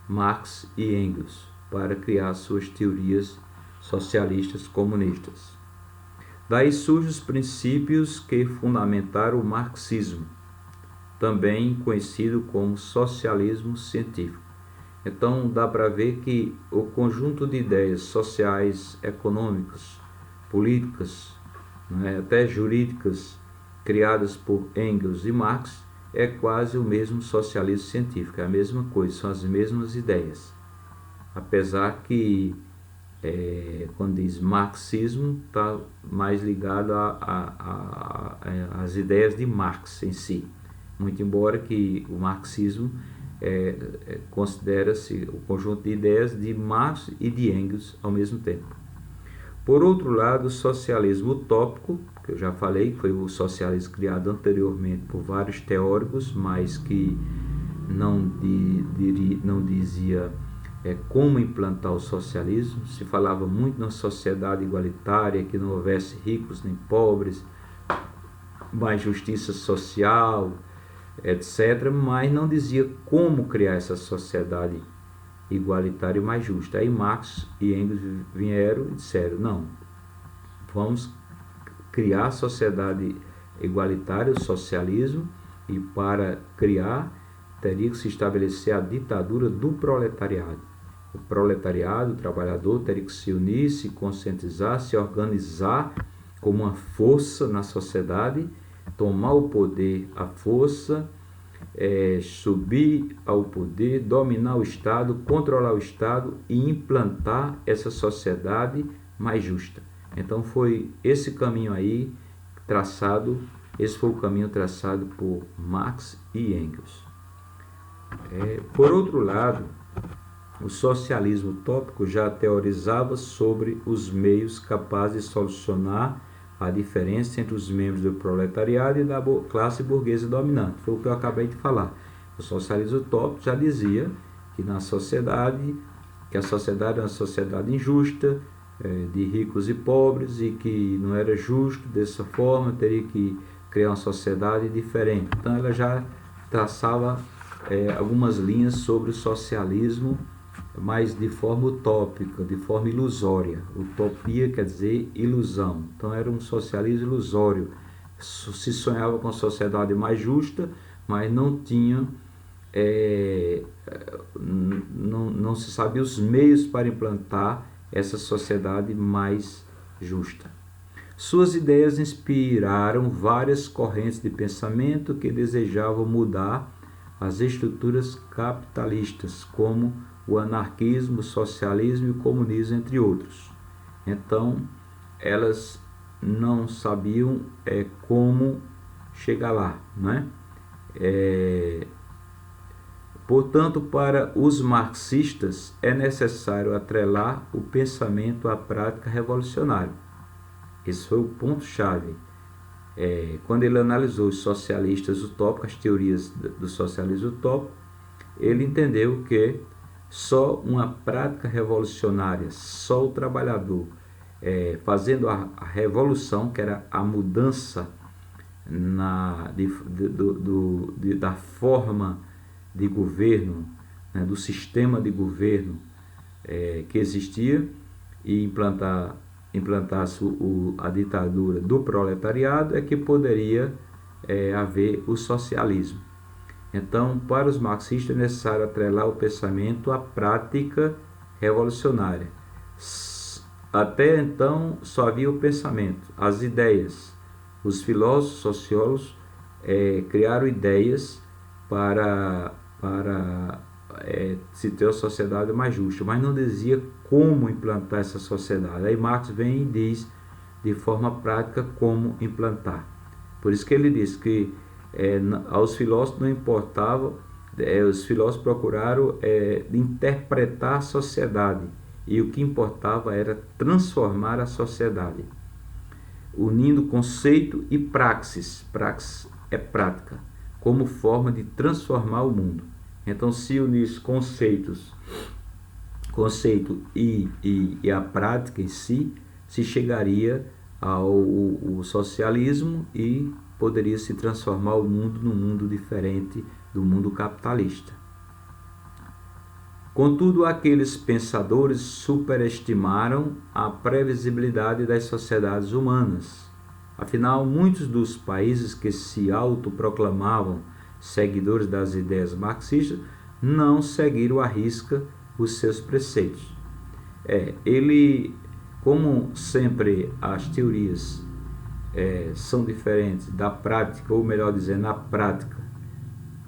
Marx e Engels para criar suas teorias socialistas comunistas. Daí surgem os princípios que fundamentaram o marxismo, também conhecido como socialismo científico. Então dá para ver que o conjunto de ideias sociais, econômicas, políticas, até jurídicas, criadas por Engels e Marx, é quase o mesmo socialismo científico, é a mesma coisa, são as mesmas ideias. Apesar que, quando diz marxismo, está mais ligado às ideias de Marx em si. Muito embora que o marxismo considera-se o conjunto de ideias de Marx e de Engels ao mesmo tempo. Por outro lado, o socialismo utópico, que eu já falei, que foi o socialismo criado anteriormente por vários teóricos, mas que não dizia como implantar o socialismo. Se falava muito na sociedade igualitária, que não houvesse ricos nem pobres, mais justiça social, etc., mas não dizia como criar essa sociedade igualitária e mais justa. Aí Marx e Engels vieram e disseram: não, vamos criar a sociedade igualitária, o socialismo, e para criar teria que se estabelecer a ditadura do proletariado. O proletariado, o trabalhador, teria que se unir, se conscientizar, se organizar como uma força na sociedade, tomar o poder à força subir ao poder, dominar o Estado, controlar o Estado e implantar essa sociedade mais justa. Então foi esse caminho aí traçado, esse foi o caminho traçado por Marx e Engels. Por outro lado, o socialismo utópico já teorizava sobre os meios capazes de solucionar a diferença entre os membros do proletariado e da classe burguesa dominante. Foi o que eu acabei de falar. O socialismo utópico já dizia que a sociedade é uma sociedade injusta, de ricos e pobres, e que não era justo dessa forma, teria que criar uma sociedade diferente. Então ela já traçava algumas linhas sobre o socialismo, mas de forma utópica, de forma ilusória. Utopia quer dizer ilusão. Então era um socialismo ilusório. Se sonhava com uma sociedade mais justa, mas não tinha, não se sabia os meios para implantar essa sociedade mais justa. Suas ideias inspiraram várias correntes de pensamento que desejavam mudar as estruturas capitalistas, como o anarquismo, o socialismo e o comunismo, entre outros. Então, elas não sabiam como chegar lá, né? Portanto, para os marxistas, é necessário atrelar o pensamento à prática revolucionária. Esse foi o ponto-chave. Quando ele analisou os socialistas utópicos, as teorias do socialismo utópico, ele entendeu que só uma prática revolucionária, só o trabalhador fazendo a revolução, que era a mudança da forma de governo, né, do sistema de governo que existia, e implantasse a ditadura do proletariado, é que poderia haver o socialismo. Então, para os marxistas é necessário atrelar o pensamento à prática revolucionária. Até então só havia o pensamento, as ideias. Os filósofos, sociólogos criaram ideias para se ter uma sociedade mais justa, mas não dizia como implantar essa sociedade. Aí Marx vem e diz de forma prática como implantar. Por isso que ele diz que aos filósofos não importava, os filósofos procuraram interpretar a sociedade, e o que importava era transformar a sociedade, unindo conceito e praxis. Praxis é prática, como forma de transformar o mundo. Então, se unisse conceito e a prática em si, se chegaria ao socialismo e poderia se transformar o mundo num mundo diferente do mundo capitalista. Contudo, aqueles pensadores superestimaram a previsibilidade das sociedades humanas. Afinal, muitos dos países que se autoproclamavam seguidores das ideias marxistas não seguiram à risca os seus preceitos. Como sempre as teorias são diferentes da prática, ou melhor dizendo, na prática,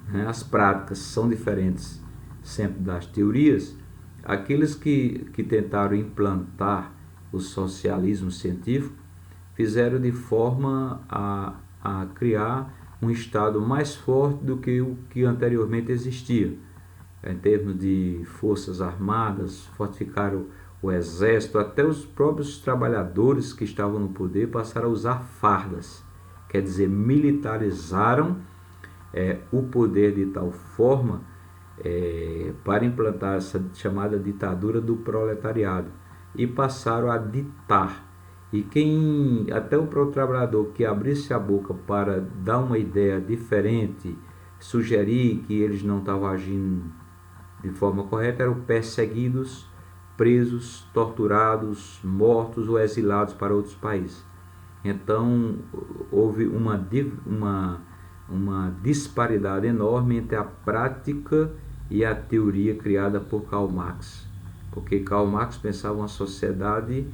né, as práticas são diferentes sempre das teorias, aqueles que tentaram implantar o socialismo científico fizeram de forma a criar um Estado mais forte do que o que anteriormente existia, em termos de forças armadas, fortificaram o exército, até os próprios trabalhadores que estavam no poder passaram a usar fardas, quer dizer, militarizaram o poder de tal forma para implantar essa chamada ditadura do proletariado, e passaram a ditar. E até o próprio trabalhador que abrisse a boca para dar uma ideia diferente, sugerir que eles não estavam agindo de forma correta, eram perseguidos, presos, torturados, mortos ou exilados para outros países. Então houve uma disparidade enorme entre a prática e a teoria criada por Karl Marx, porque Karl Marx pensava uma sociedade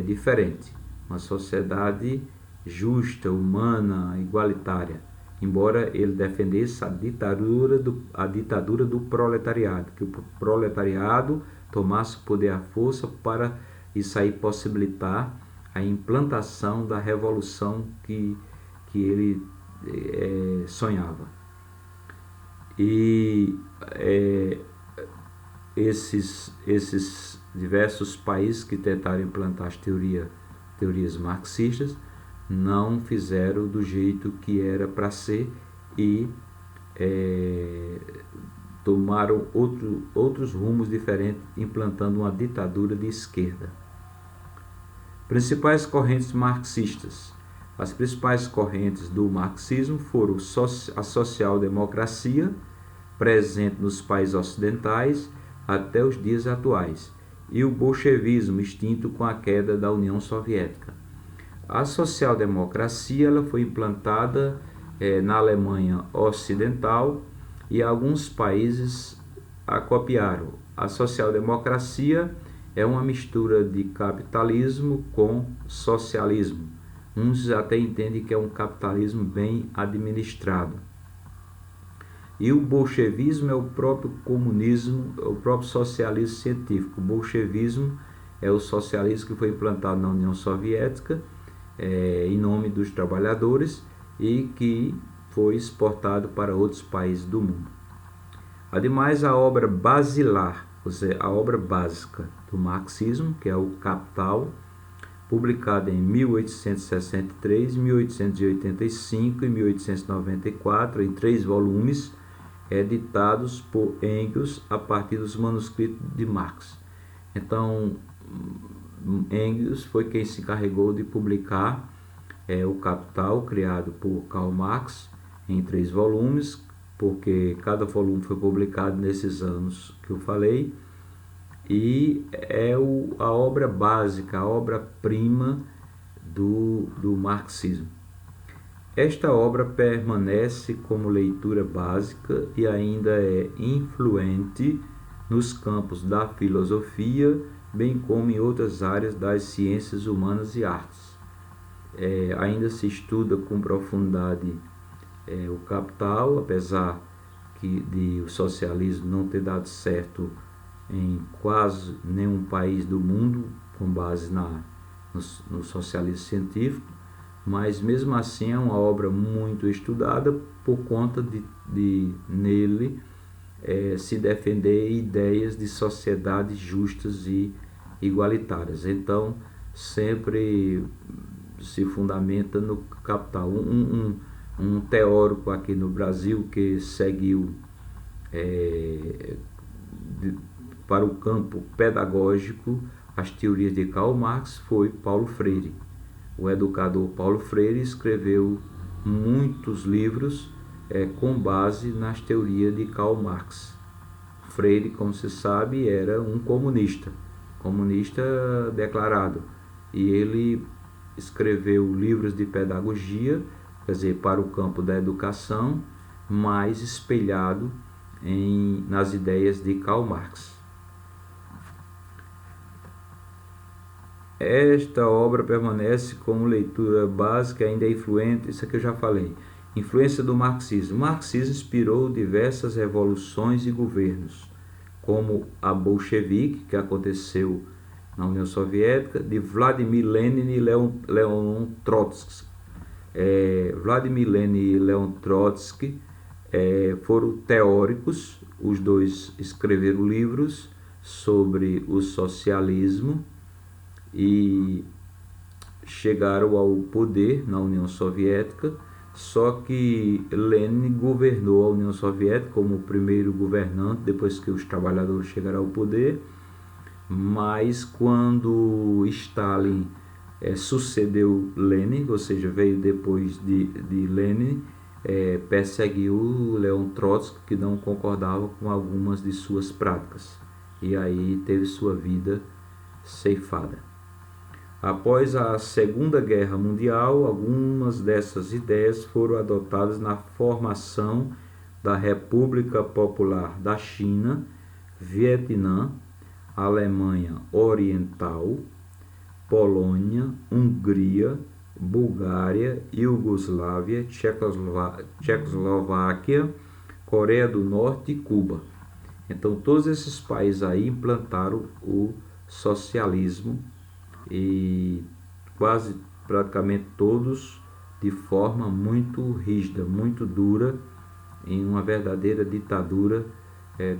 diferente, uma sociedade justa, humana, igualitária. embora ele defendesse a ditadura do proletariado, que o proletariado tomasse o poder à força para isso aí possibilitar a implantação da revolução que ele sonhava. E esses diversos países que tentaram implantar as teorias marxistas não fizeram do jeito que era para ser e tomaram outros rumos diferentes, implantando uma ditadura de esquerda. Principais correntes marxistas. As principais correntes do marxismo foram a social-democracia, presente nos países ocidentais até os dias atuais, e o bolchevismo, extinto com a queda da União Soviética. A social-democracia ela foi implantada na Alemanha Ocidental e alguns países a copiaram. A social-democracia é uma mistura de capitalismo com socialismo. Uns até entendem que é um capitalismo bem administrado. E o bolchevismo é o próprio comunismo, o próprio socialismo científico. O bolchevismo é o socialismo que foi implantado na União Soviética, em nome dos trabalhadores, e que foi exportado para outros países do mundo. Ademais, a obra basilar, ou seja, a obra básica do marxismo, que é o Capital, publicada em 1863, 1885 e 1894, em 3 volumes, editados por Engels a partir dos manuscritos de Marx. Então, Engels foi quem se encarregou de publicar o Capital, criado por Karl Marx, em 3 volumes, porque cada volume foi publicado nesses anos que eu falei, e é a obra básica, a obra-prima do marxismo. Esta obra permanece como leitura básica e ainda é influente nos campos da filosofia, bem como em outras áreas das ciências humanas e artes. Ainda se estuda com profundidade o Capital, apesar de o socialismo não ter dado certo em quase nenhum país do mundo, com base no socialismo científico, mas mesmo assim é uma obra muito estudada por conta de nele se defender ideias de sociedades justas e igualitárias. Então, sempre se fundamenta no Capital. Um teórico aqui no Brasil que seguiu para o campo pedagógico as teorias de Karl Marx foi Paulo Freire. O educador Paulo Freire escreveu muitos livros com base nas teorias de Karl Marx. Freire, como se sabe, era um comunista declarado, e ele escreveu livros de pedagogia, quer dizer, para o campo da educação, mais espelhado nas ideias de Karl Marx. Esta obra permanece como leitura básica, ainda é influente, isso aqui eu já falei. Influência do marxismo. O marxismo inspirou diversas revoluções e governos, como a bolchevique, que aconteceu na União Soviética, de Vladimir Lenin e Leon Trotsky. Vladimir Lenin e Leon Trotsky foram teóricos, os dois escreveram livros sobre o socialismo e chegaram ao poder na União Soviética, só que Lenin governou a União Soviética como o primeiro governante depois que os trabalhadores chegaram ao poder, mas quando Stalin sucedeu Lenin, ou seja, veio depois de Lenin, perseguiu Leon Trotsky, que não concordava com algumas de suas práticas, e aí teve sua vida ceifada. Após a Segunda Guerra Mundial, algumas dessas ideias foram adotadas na formação da República Popular da China, Vietnã, Alemanha Oriental, Polônia, Hungria, Bulgária, Iugoslávia, Tchecoslováquia, Coreia do Norte e Cuba. Então todos esses países aí implantaram o socialismo e quase praticamente todos de forma muito rígida, muito dura, em uma verdadeira ditadura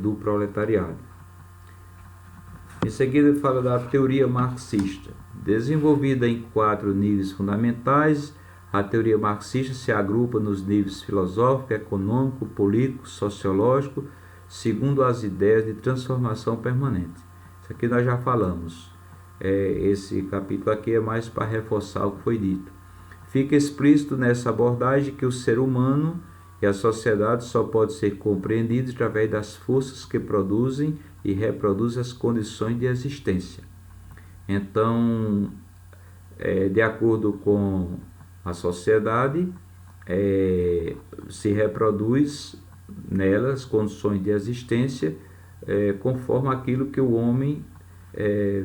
do proletariado. Em seguida fala da teoria marxista. Desenvolvida em 4 níveis fundamentais, a teoria marxista se agrupa nos níveis filosófico, econômico, político, sociológico, segundo as ideias de transformação permanente. Isso aqui nós já falamos. Esse capítulo aqui é mais para reforçar o que foi dito. Fica explícito nessa abordagem que o ser humano e a sociedade só pode ser compreendidos através das forças que produzem e reproduzem as condições de existência. Então, de acordo com a sociedade, se reproduz nelas condições de existência conforme aquilo que o homem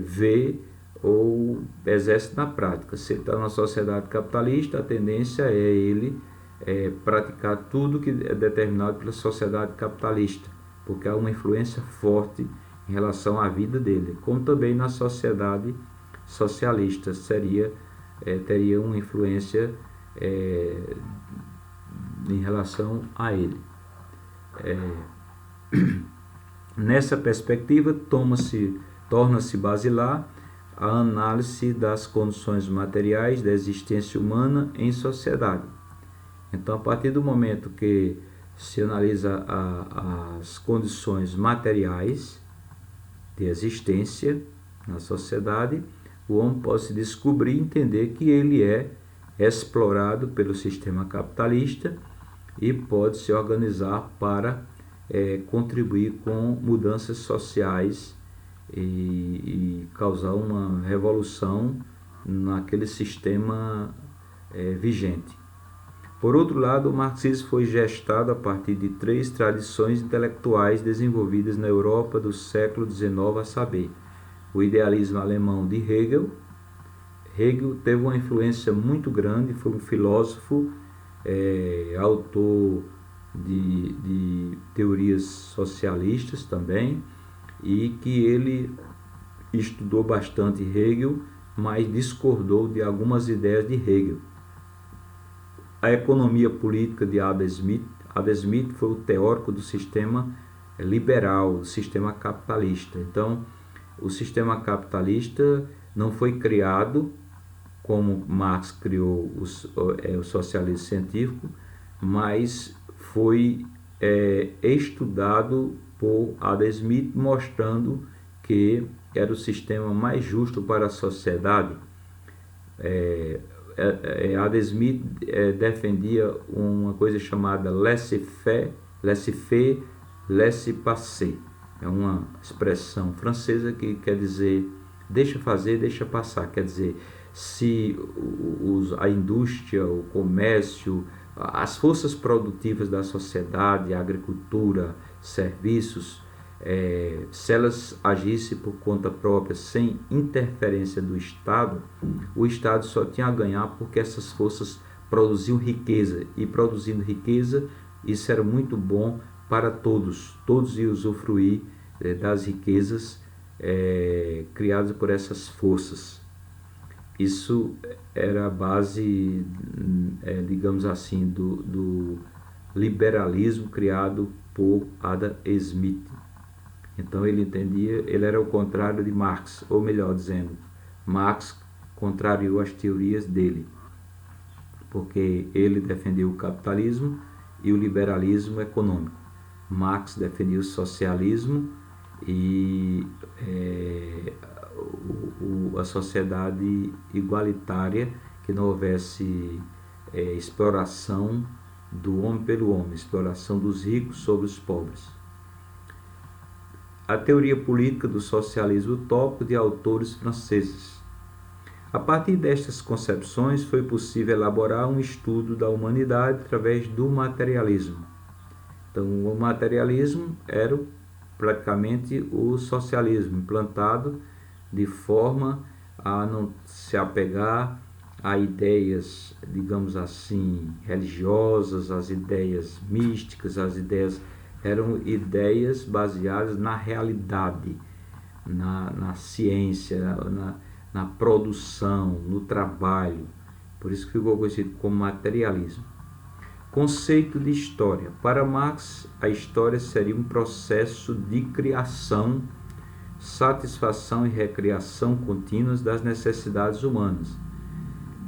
vê ou exerce na prática. Se ele está na sociedade capitalista, a tendência é ele praticar tudo que é determinado pela sociedade capitalista, porque há uma influência forte em relação à vida dele, como também na sociedade socialista teria uma influência em relação a ele. Nessa perspectiva, torna-se basilar a análise das condições materiais da existência humana em sociedade. Então, a partir do momento que se analisa as condições materiais de existência na sociedade, o homem pode se descobrir e entender que ele é explorado pelo sistema capitalista e pode se organizar para contribuir com mudanças sociais e causar uma revolução naquele sistema vigente. Por outro lado, o marxismo foi gestado a partir de 3 tradições intelectuais desenvolvidas na Europa do século XIX, a saber, o idealismo alemão de Hegel. Hegel teve uma influência muito grande, foi um filósofo, autor de teorias socialistas também, e que ele estudou bastante Hegel, mas discordou de algumas ideias de Hegel. A economia política de Adam Smith. Adam Smith foi o teórico do sistema liberal, do sistema capitalista. Então, o sistema capitalista não foi criado como Marx criou o socialismo científico, mas foi estudado por Adam Smith, mostrando que era o sistema mais justo para a sociedade. Adam Smith defendia uma coisa chamada laissez-faire, laissez-passer. É uma expressão francesa que quer dizer deixa fazer, deixa passar. Quer dizer, se a indústria, o comércio, as forças produtivas da sociedade, a agricultura, serviços, se elas agissem por conta própria, sem interferência do Estado, o Estado só tinha a ganhar porque essas forças produziam riqueza, e produzindo riqueza, isso era muito bom para todos iam usufruir das riquezas criadas por essas forças. Isso era a base, digamos assim, do liberalismo criado por Adam Smith. Então ele era o contrário de Marx, ou melhor dizendo, Marx contrariou as teorias dele, porque ele defendeu o capitalismo e o liberalismo econômico. Marx defendia o socialismo e a sociedade igualitária, que não houvesse exploração do homem pelo homem, exploração dos ricos sobre os pobres. A teoria política do socialismo utópico de autores franceses. A partir destas concepções foi possível elaborar um estudo da humanidade através do materialismo. Então, o materialismo era praticamente o socialismo implantado de forma a não se apegar a ideias, digamos assim, religiosas, as ideias místicas, as ideias eram ideias baseadas na realidade, na ciência, na produção, no trabalho. Por isso que ficou conhecido como materialismo. Conceito de história. Para Marx, a história seria um processo de criação, satisfação e recriação contínuas das necessidades humanas.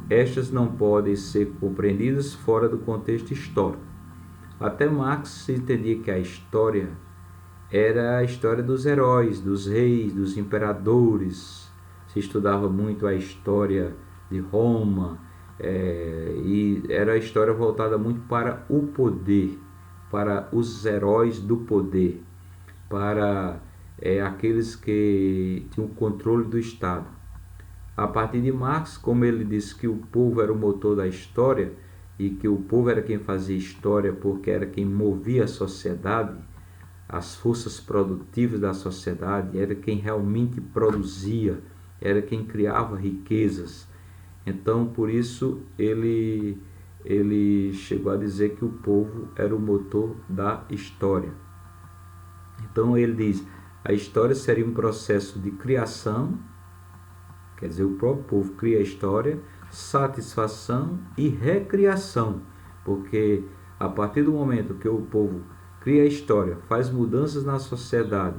Estas não podem ser compreendidas fora do contexto histórico. Até Marx se entendia que a história era a história dos heróis, dos reis, dos imperadores. Se estudava muito a história de Roma, e era a história voltada muito para o poder, para os heróis do poder, para aqueles que tinham o controle do Estado. A partir de Marx, como ele disse que o povo era o motor da história e que o povo era quem fazia história porque era quem movia a sociedade, as forças produtivas da sociedade, era quem realmente produzia, era quem criava riquezas. Então, por isso, ele chegou a dizer que o povo era o motor da história. Então, ele diz, a história seria um processo de criação, quer dizer, o próprio povo cria a história, satisfação e recriação, porque a partir do momento que o povo cria a história, faz mudanças na sociedade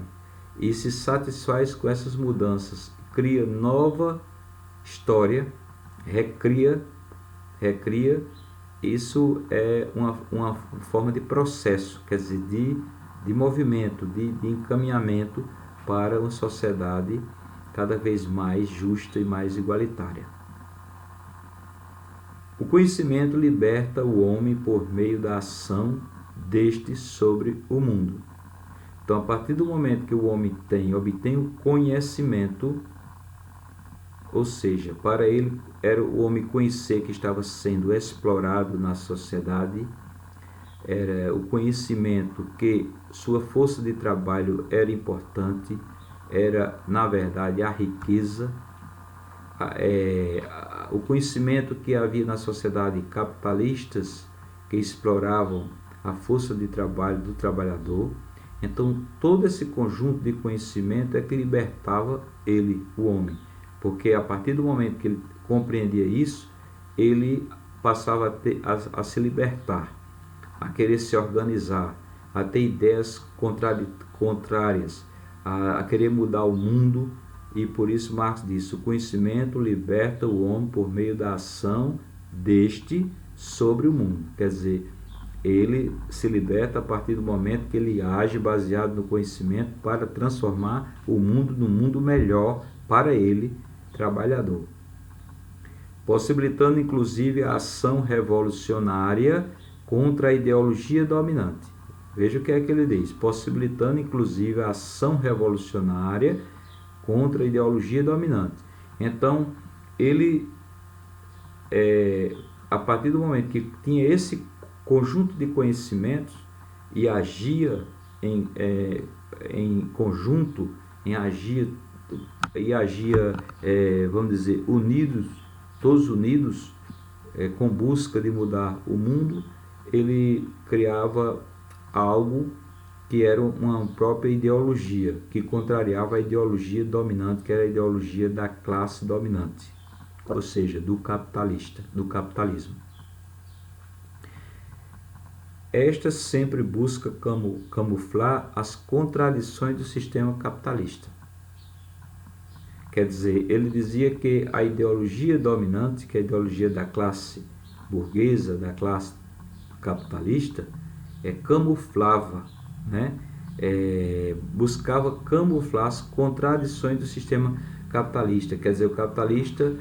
e se satisfaz com essas mudanças, cria nova história, recria, isso é uma forma de processo, quer dizer, de movimento, de encaminhamento para uma sociedade cada vez mais justa e mais igualitária. O conhecimento liberta o homem por meio da ação deste sobre o mundo. Então, a partir do momento que o homem obtém o conhecimento, ou seja, para ele era o homem conhecer que estava sendo explorado na sociedade, era o conhecimento que sua força de trabalho era importante, era, na verdade, a riqueza, o conhecimento que havia na sociedade capitalistas que exploravam a força de trabalho do trabalhador. Então, todo esse conjunto de conhecimento é que libertava ele, o homem, porque a partir do momento que ele compreendia isso, ele passava a se libertar, a querer se organizar, a ter ideias contrárias, a querer mudar o mundo. E por isso Marx disse, o conhecimento liberta o homem por meio da ação deste sobre o mundo. Quer dizer, ele se liberta a partir do momento que ele age baseado no conhecimento para transformar o mundo num mundo melhor para ele, trabalhador. Possibilitando inclusive a ação revolucionária contra a ideologia dominante. Veja o que é que ele diz, possibilitando inclusive a ação revolucionária contra a ideologia dominante. Então, ele, a partir do momento que tinha esse conjunto de conhecimentos e agia em conjunto, vamos dizer, todos unidos, com busca de mudar o mundo, ele criava algo que era uma própria ideologia, que contrariava a ideologia dominante, que era a ideologia da classe dominante, ou seja, do capitalismo. Esta sempre busca camuflar as contradições do sistema capitalista. Quer dizer, ele dizia que a ideologia dominante, que é a ideologia da classe burguesa, da classe capitalista, camuflava, buscava camuflar as contradições do sistema capitalista. Quer dizer, o capitalista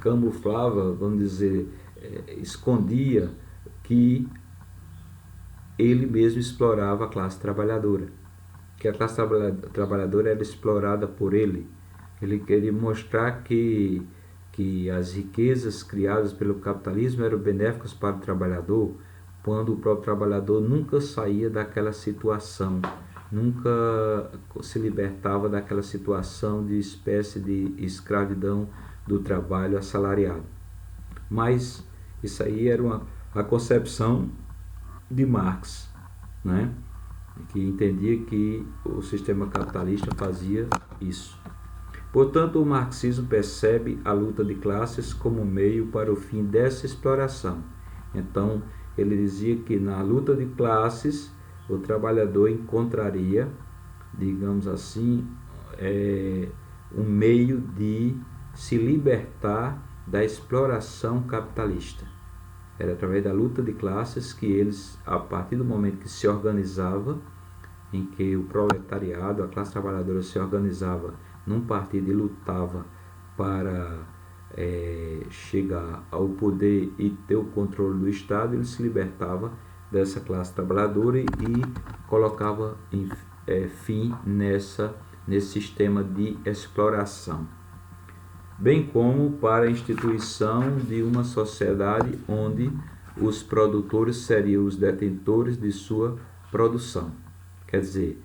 camuflava, vamos dizer, escondia que ele mesmo explorava a classe trabalhadora, que a classe trabalhadora era explorada por ele. Ele queria mostrar que as riquezas criadas pelo capitalismo eram benéficas para o trabalhador, quando o próprio trabalhador nunca saía daquela situação, nunca se libertava daquela situação de espécie de escravidão do trabalho assalariado. Mas isso aí era a concepção de Marx, né? Que entendia que o sistema capitalista fazia isso. Portanto, o marxismo percebe a luta de classes como meio para o fim dessa exploração. Então, ele dizia que na luta de classes, o trabalhador encontraria, digamos assim, um meio de se libertar da exploração capitalista. Era através da luta de classes que eles, a partir do momento que se organizava, em que o proletariado, a classe trabalhadora se organizava num partido e lutava para chegar ao poder e ter o controle do Estado, ele se libertava dessa classe trabalhadora e colocava fim nesse sistema de exploração, bem como para a instituição de uma sociedade onde os produtores seriam os detentores de sua produção. Quer dizer,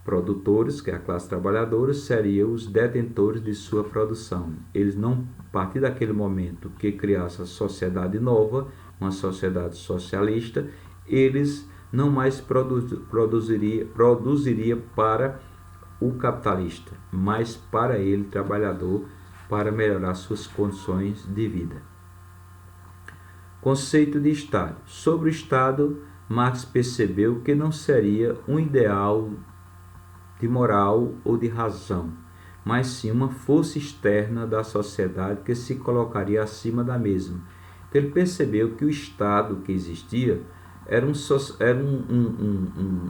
produtores, que é a classe trabalhadora, seriam os detentores de sua produção. Eles não, a partir daquele momento que criasse a sociedade nova, uma sociedade socialista, eles não mais produziria para o capitalista, mas para ele, trabalhador, para melhorar suas condições de vida. Conceito de Estado. Sobre o Estado, Marx percebeu que não seria um ideal de moral ou de razão, mas sim uma força externa da sociedade que se colocaria acima da mesma. Então, ele percebeu que o Estado que existia era um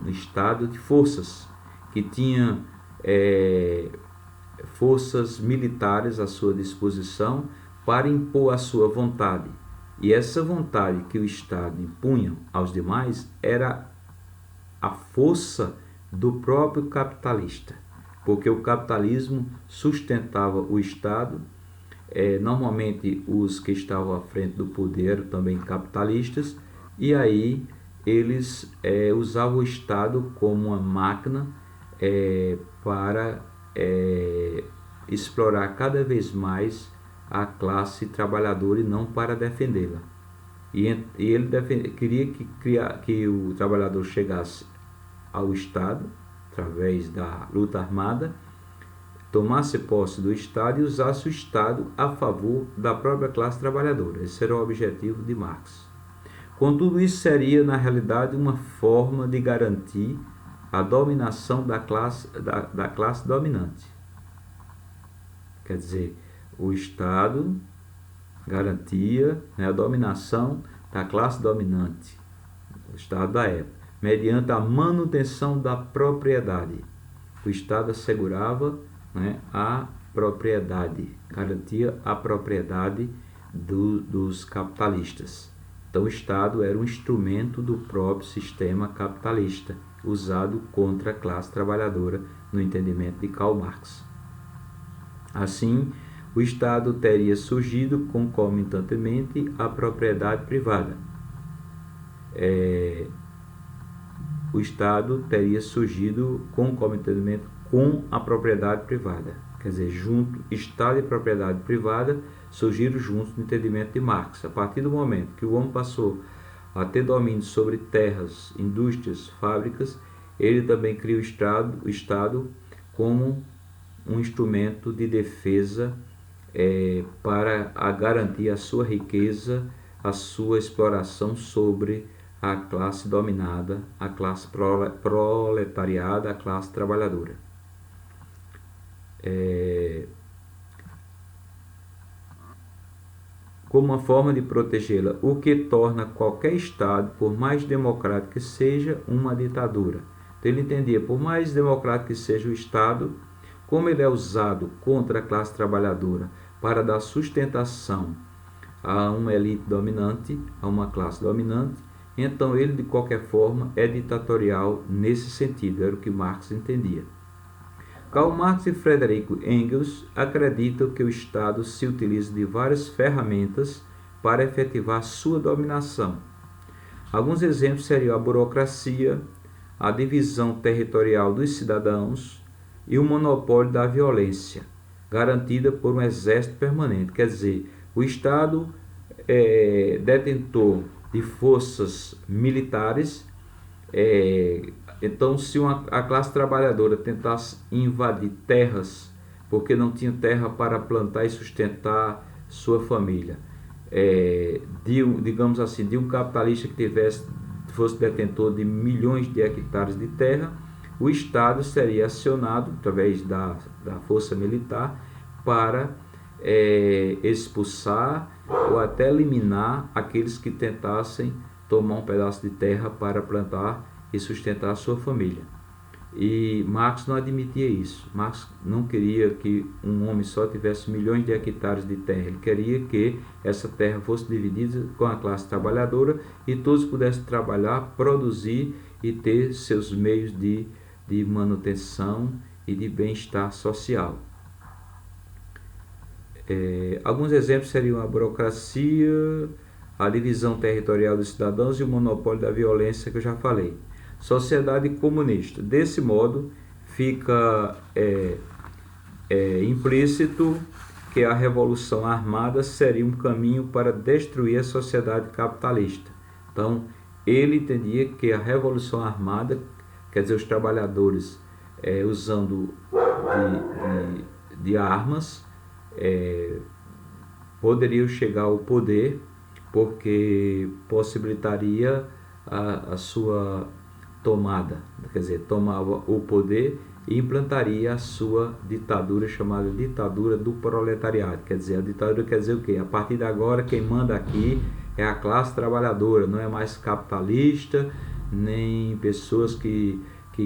Estado de forças, que tinha forças militares à sua disposição para impor a sua vontade. E essa vontade que o Estado impunha aos demais era a força do próprio capitalista, porque o capitalismo sustentava o Estado. Normalmente os que estavam à frente do poder eram também capitalistas, e aí eles usavam o Estado como uma máquina para explorar cada vez mais a classe trabalhadora e não para defendê-la. E ele queria que o trabalhador chegasse ao Estado, através da luta armada, tomasse posse do Estado e usasse o Estado a favor da própria classe trabalhadora. Esse era o objetivo de Marx. Contudo, isso seria, na realidade, uma forma de garantir a dominação da classe dominante. Quer dizer, o Estado garantia a dominação da classe dominante, o Estado da época, mediante a manutenção da propriedade. O Estado assegurava a propriedade, garantia a propriedade dos capitalistas. Então, o Estado era um instrumento do próprio sistema capitalista, usado contra a classe trabalhadora, no entendimento de Karl Marx. Assim, o Estado teria surgido concomitantemente à propriedade privada. O Estado teria surgido concomitantemente com a propriedade privada. Quer dizer, Estado e propriedade privada surgiram juntos no entendimento de Marx. A partir do momento que o homem passou a ter domínio sobre terras, indústrias, fábricas, ele também cria o Estado como um instrumento de defesa para garantir a sua riqueza, a sua exploração sobre a classe dominada, a classe proletariada, a classe trabalhadora. Como uma forma de protegê-la, o que torna qualquer Estado, por mais democrático que seja, uma ditadura. Então, ele entendia, por mais democrático que seja o Estado, como ele é usado contra a classe trabalhadora para dar sustentação a uma elite dominante, a uma classe dominante, então ele, de qualquer forma, é ditatorial nesse sentido, era o que Marx entendia. Karl Marx e Friedrich Engels acreditam que o Estado se utiliza de várias ferramentas para efetivar sua dominação. Alguns exemplos seriam a burocracia, a divisão territorial dos cidadãos e o monopólio da violência. garantida por um exército permanente. Quer dizer, o Estado é detentor de forças militares. Então, se a classe trabalhadora tentasse invadir terras, porque não tinha terra para plantar e sustentar sua família, digamos assim, de um capitalista que fosse detentor de milhões de hectares de terra, o Estado seria acionado através da força militar para expulsar ou até eliminar aqueles que tentassem tomar um pedaço de terra para plantar e sustentar a sua família. E Marx não admitia isso. Marx não queria que um homem só tivesse milhões de hectares de terra. Ele queria que essa terra fosse dividida com a classe trabalhadora e todos pudessem trabalhar, produzir e ter seus meios de manutenção e de bem-estar social. Alguns exemplos seriam a burocracia, a divisão territorial dos cidadãos e o monopólio da violência que eu já falei. Sociedade comunista. Desse modo, fica implícito que a revolução armada seria um caminho para destruir a sociedade capitalista. Então, ele entendia que a revolução armada, quer dizer, os trabalhadores usando de armas, poderiam chegar ao poder, porque possibilitaria a sua tomada, quer dizer, tomava o poder e implantaria a sua ditadura, chamada ditadura do proletariado. Quer dizer, a ditadura quer dizer o quê? A partir de agora quem manda aqui é a classe trabalhadora, não é mais capitalista, nem pessoas que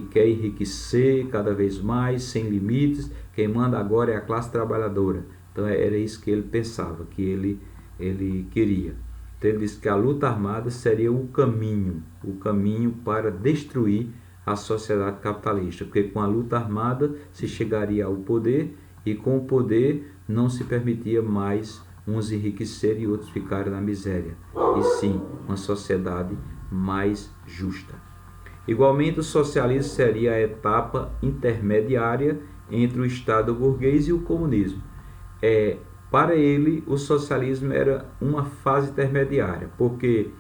querem enriquecer cada vez mais, sem limites. Quem manda agora é a classe trabalhadora. Então era isso que ele pensava, que ele queria. Então ele disse que a luta armada seria o caminho para destruir a sociedade capitalista, porque com a luta armada se chegaria ao poder e com o poder não se permitia mais uns enriquecerem e outros ficarem na miséria, e sim uma sociedade mais justa. Igualmente, o socialismo seria a etapa intermediária entre o Estado burguês e o comunismo. Para ele, o socialismo era uma fase intermediária, porque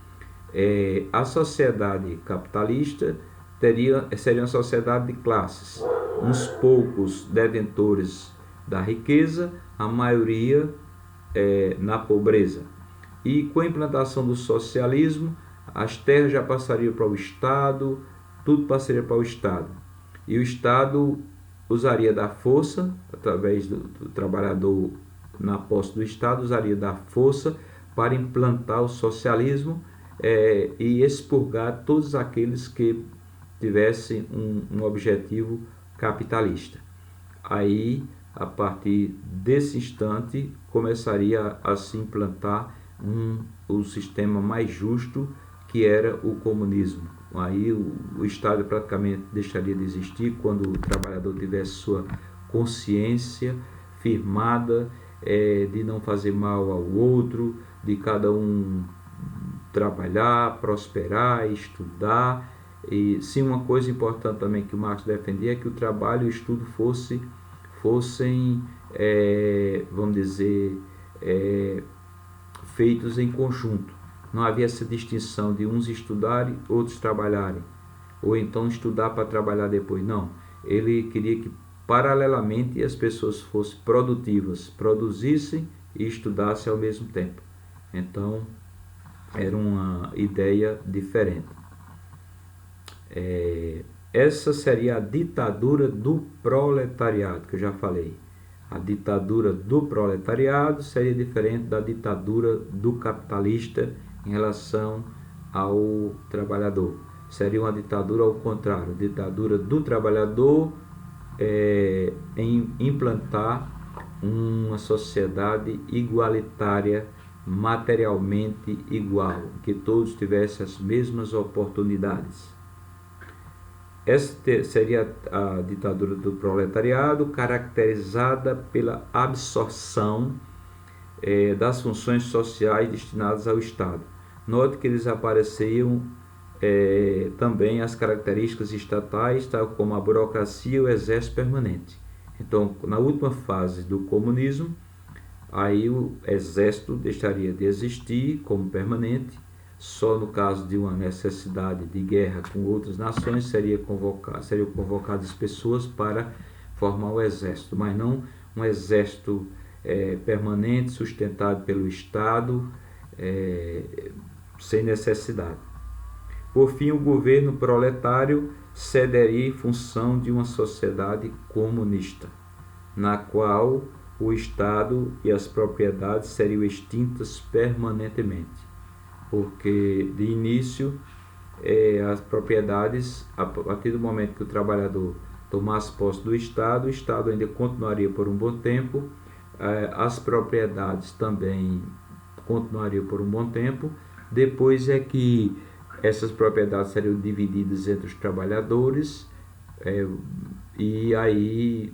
a sociedade capitalista seria uma sociedade de classes, uns poucos detentores da riqueza, a maioria na pobreza. E com a implantação do socialismo, as terras já passariam para o Estado, tudo passaria para o Estado. E o Estado usaria da força, através do trabalhador na posse do Estado, usaria da força para implantar o socialismo e expurgar todos aqueles que tivessem um objetivo capitalista. Aí, a partir desse instante, começaria a se implantar o sistema mais justo, que era o comunismo. Aí o Estado praticamente deixaria de existir quando o trabalhador tivesse sua consciência firmada de não fazer mal ao outro, de cada um trabalhar, prosperar, estudar. E sim, uma coisa importante também que o Marx defendia é que o trabalho e o estudo fossem vamos dizer, feitos em conjunto. Não havia essa distinção de uns estudarem, outros trabalharem, ou então estudar para trabalhar depois. Não, ele queria que paralelamente as pessoas fossem produtivas, produzissem e estudassem ao mesmo tempo. Então, era uma ideia diferente. Essa seria a ditadura do proletariado, que eu já falei. A ditadura do proletariado seria diferente da ditadura do capitalista em relação ao trabalhador. Seria uma ditadura ao contrário, ditadura do trabalhador em implantar uma sociedade igualitária, materialmente igual, que todos tivessem as mesmas oportunidades. Essa seria a ditadura do proletariado, caracterizada pela absorção das funções sociais destinadas ao Estado. Note que eles apareciam também as características estatais, tal como a burocracia e o exército permanente. Então, na última fase do comunismo, aí o exército deixaria de existir como permanente, só no caso de uma necessidade de guerra com outras nações seriam convocadas pessoas para formar o exército, mas não um exército permanente, sustentado pelo Estado, sem necessidade. Por fim, o governo proletário cederia em função de uma sociedade comunista, na qual o Estado e as propriedades seriam extintas permanentemente, porque de início as propriedades, a partir do momento que o trabalhador tomasse posse do Estado, o Estado ainda continuaria por um bom tempo, as propriedades também continuariam por um bom tempo, depois é que essas propriedades seriam divididas entre os trabalhadores, e aí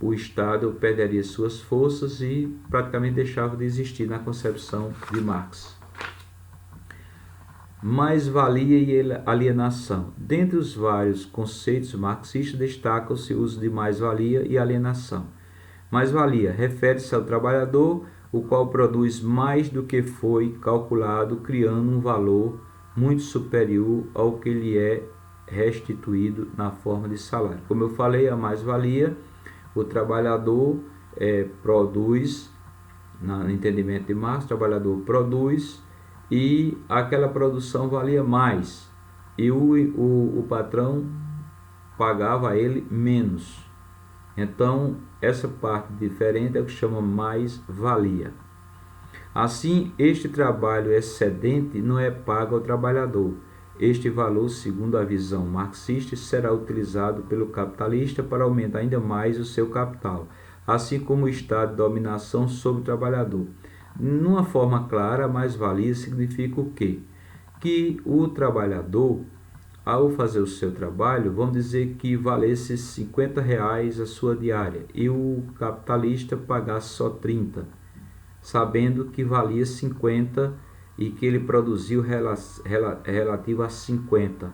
o Estado perderia suas forças e praticamente deixava de existir na concepção de Marx. Mais-valia e alienação. Dentre os vários conceitos marxistas, destacam-se o uso de mais-valia e alienação. Mais-valia refere-se ao trabalhador, o qual produz mais do que foi calculado, criando um valor muito superior ao que lhe é restituído na forma de salário. Como eu falei, a mais-valia, o trabalhador produz, no entendimento de Marx, o trabalhador produz e aquela produção valia mais, e o patrão pagava a ele menos. Então, essa parte diferente é o que chama mais-valia. Assim, este trabalho excedente não é pago ao trabalhador. Este valor, segundo a visão marxista, será utilizado pelo capitalista para aumentar ainda mais o seu capital, assim como o estado de dominação sobre o trabalhador. Numa forma clara, a mais-valia significa o quê? Que o trabalhador, ao fazer o seu trabalho, vamos dizer que valesse R$50 a sua diária e o capitalista pagasse só 30, sabendo que valia 50 e que ele produziu relativo a 50,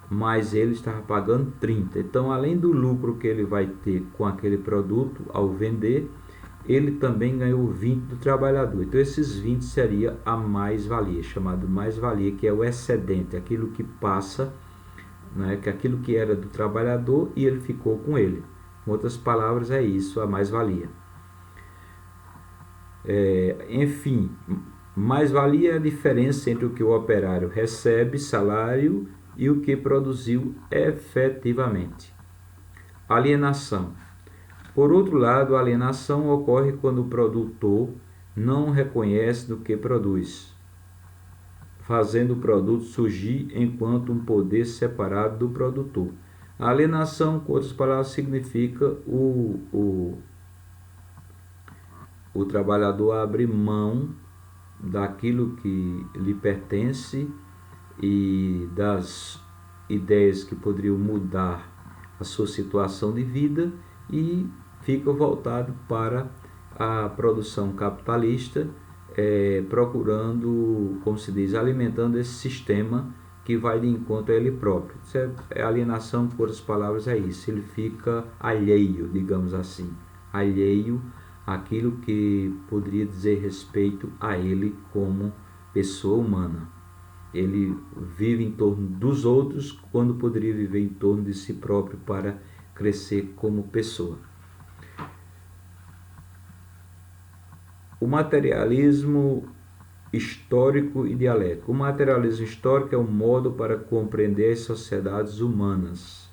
mas ele estava pagando 30. Então, além do lucro que ele vai ter com aquele produto ao vender, ele também ganhou 20 do trabalhador. Então, esses 20 seria a mais-valia, chamado mais-valia, que é o excedente, aquilo que passa, né, que aquilo que era do trabalhador e ele ficou com ele. Em outras palavras, é isso, a mais-valia. Enfim, mais-valia é a diferença entre o que o operário recebe, salário, e o que produziu efetivamente. Alienação. Por outro lado, a alienação ocorre quando o produtor não reconhece do que produz, fazendo o produto surgir enquanto um poder separado do produtor. A alienação, com outras palavras, significa o trabalhador abre mão daquilo que lhe pertence e das ideias que poderiam mudar a sua situação de vida e fica voltado para a produção capitalista, procurando, como se diz, alimentando esse sistema que vai de encontro a ele próprio. Isso é alienação, por outras palavras, é isso. Ele fica alheio, digamos assim, alheio àquilo que poderia dizer respeito a ele como pessoa humana. Ele vive em torno dos outros quando poderia viver em torno de si próprio para crescer como pessoa. O materialismo histórico e dialético. O materialismo histórico é um modo para compreender as sociedades humanas,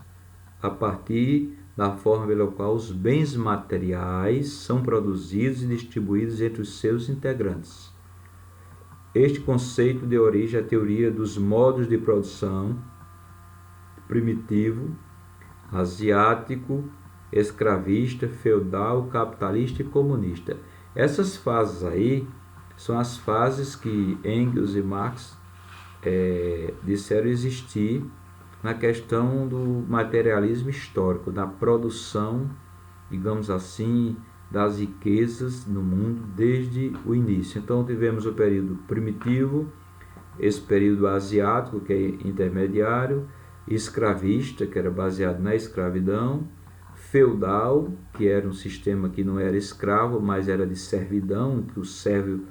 a partir da forma pela qual os bens materiais são produzidos e distribuídos entre os seus integrantes. Este conceito deu origem à teoria dos modos de produção primitivo, asiático, escravista, feudal, capitalista e comunista. Essas fases aí são as fases que Engels e Marx disseram existir na questão do materialismo histórico, da produção, digamos assim, das riquezas no mundo desde o início. Então tivemos o período primitivo, esse período asiático, que é intermediário, escravista, que era baseado na escravidão, feudal, que era um sistema que não era escravo, mas era de servidão, que o servo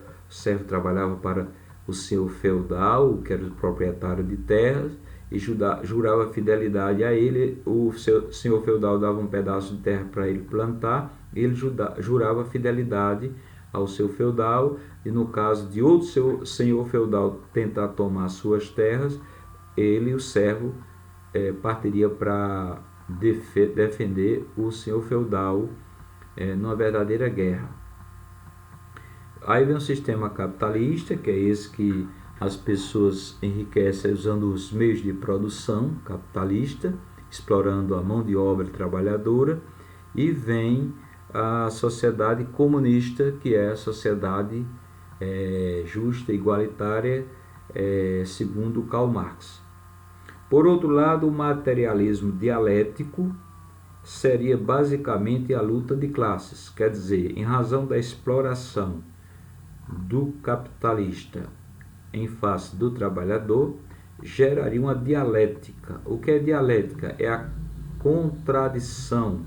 trabalhava para o senhor feudal, que era o proprietário de terras, e jurava fidelidade a ele. O senhor feudal dava um pedaço de terra para ele plantar, ele jurava fidelidade ao seu feudal, e no caso de outro senhor feudal tentar tomar suas terras, ele, o servo, partiria para defender o senhor feudal numa verdadeira guerra. Aí vem o sistema capitalista, que é esse que as pessoas enriquecem usando os meios de produção capitalista, explorando a mão de obra trabalhadora, e vem a sociedade comunista, que é a sociedade justa e igualitária, segundo Karl Marx. Por outro lado, o materialismo dialético seria basicamente a luta de classes, quer dizer, em razão da exploração do capitalista em face do trabalhador, geraria uma dialética. O que é dialética? É a contradição,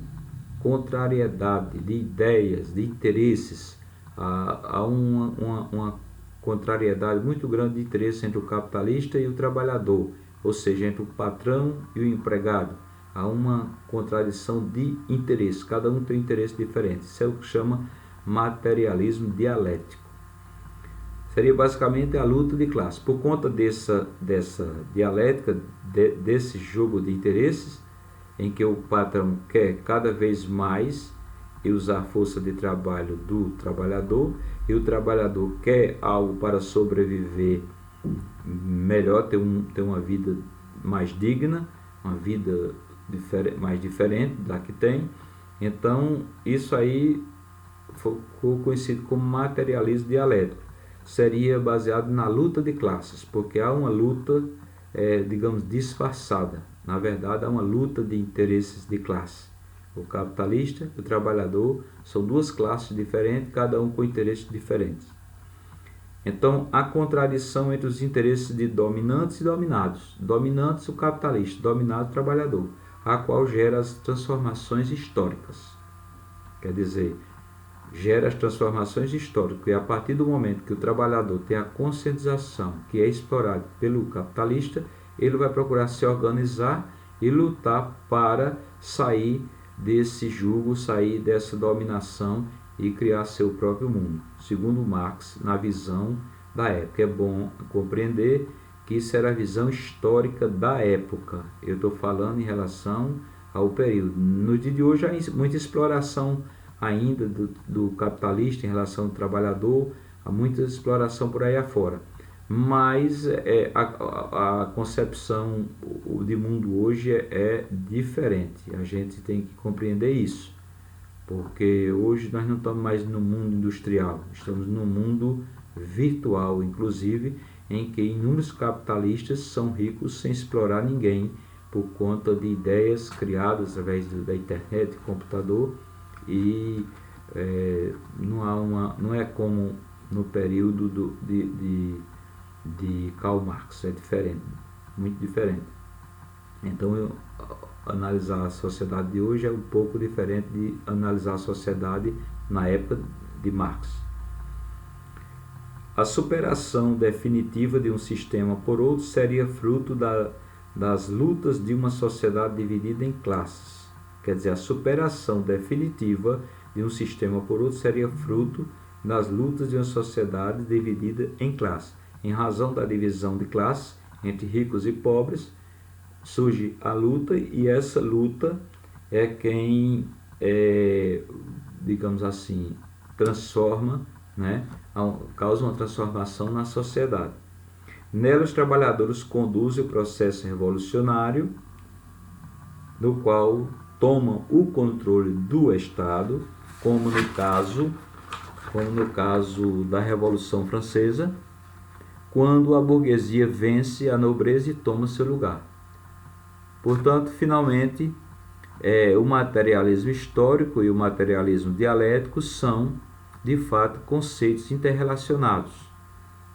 contrariedade de ideias, de interesses. Há uma contrariedade muito grande de interesse entre o capitalista e o trabalhador, ou seja, entre o patrão e o empregado. Há uma contradição de interesse, cada um tem um interesse diferente. Isso é o que chama materialismo dialético. Seria basicamente a luta de classe. Por conta dessa dialética, desse jogo de interesses, em que o patrão quer cada vez mais usar a força de trabalho do trabalhador, e o trabalhador quer algo para sobreviver melhor, ter uma vida mais digna, uma vida mais diferente da que tem. Então, isso aí ficou conhecido como materialismo dialético. Seria baseado na luta de classes, porque há uma luta, digamos, disfarçada. Na verdade, há uma luta de interesses de classe. O capitalista e o trabalhador são duas classes diferentes, cada um com interesses diferentes. Então, há contradição entre os interesses de dominantes e dominados. Dominantes, o capitalista; dominado, o trabalhador, a qual gera as transformações históricas. Quer dizer, gera as transformações históricas, e a partir do momento que o trabalhador tem a conscientização que é explorado pelo capitalista, ele vai procurar se organizar e lutar para sair desse jugo, sair dessa dominação e criar seu próprio mundo, segundo Marx, na visão da época. É bom compreender que isso era a visão histórica da época. Eu estou falando em relação ao período. No dia de hoje há muita exploração ainda do capitalista em relação ao trabalhador, há muita exploração por aí afora. Mas a concepção de mundo hoje é diferente. A gente tem que compreender isso, porque hoje nós não estamos mais no mundo industrial, estamos no mundo virtual, inclusive, em que inúmeros capitalistas são ricos sem explorar ninguém, por conta de ideias criadas através da internet, do computador, e não é como no período de Karl Marx. É diferente, muito diferente. Então, analisar a sociedade de hoje é um pouco diferente de analisar a sociedade na época de Marx. A superação definitiva de um sistema por outro seria fruto das lutas de uma sociedade dividida em classes. Quer dizer, a superação definitiva de um sistema por outro seria fruto das lutas de uma sociedade dividida em classes. Em razão da divisão de classes entre ricos e pobres, surge a luta, e essa luta é quem, digamos assim, transforma, causa uma transformação na sociedade. Nela, os trabalhadores conduzem o processo revolucionário, no qual tomam o controle do Estado, como no caso da Revolução Francesa, quando a burguesia vence a nobreza e toma seu lugar. Portanto, finalmente, o materialismo histórico e o materialismo dialético são, de fato, conceitos interrelacionados.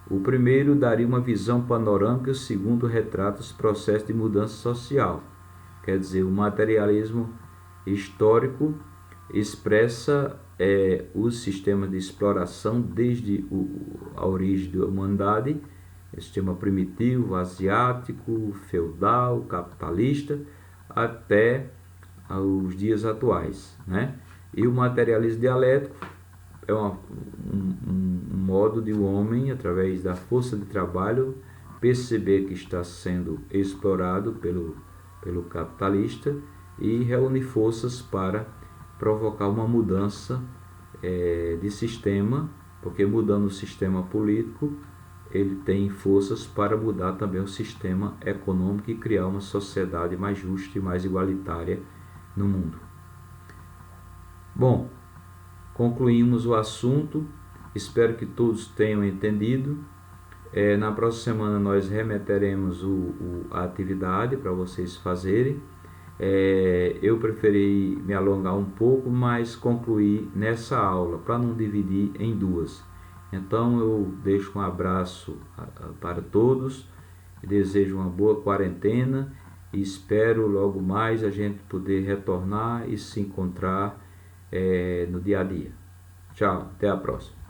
O primeiro daria uma visão panorâmica, o segundo retrata os processos de mudança social. Quer dizer, o materialismo histórico expressa o sistema de exploração desde a origem da humanidade, sistema primitivo, asiático, feudal, capitalista, até os dias atuais, né? E o materialismo dialético é um modo de um homem, através da força de trabalho, perceber que está sendo explorado pelo capitalista e reunir forças para provocar uma mudança de sistema, porque mudando o sistema político, ele tem forças para mudar também o sistema econômico e criar uma sociedade mais justa e mais igualitária no mundo. Bom, concluímos o assunto, espero que todos tenham entendido. Na próxima semana nós remeteremos a atividade para vocês fazerem. Eu preferi me alongar um pouco, mas concluir nessa aula, para não dividir em duas. Então eu deixo um abraço para todos, desejo uma boa quarentena e espero logo mais a gente poder retornar e se encontrar no dia a dia. Tchau, até a próxima.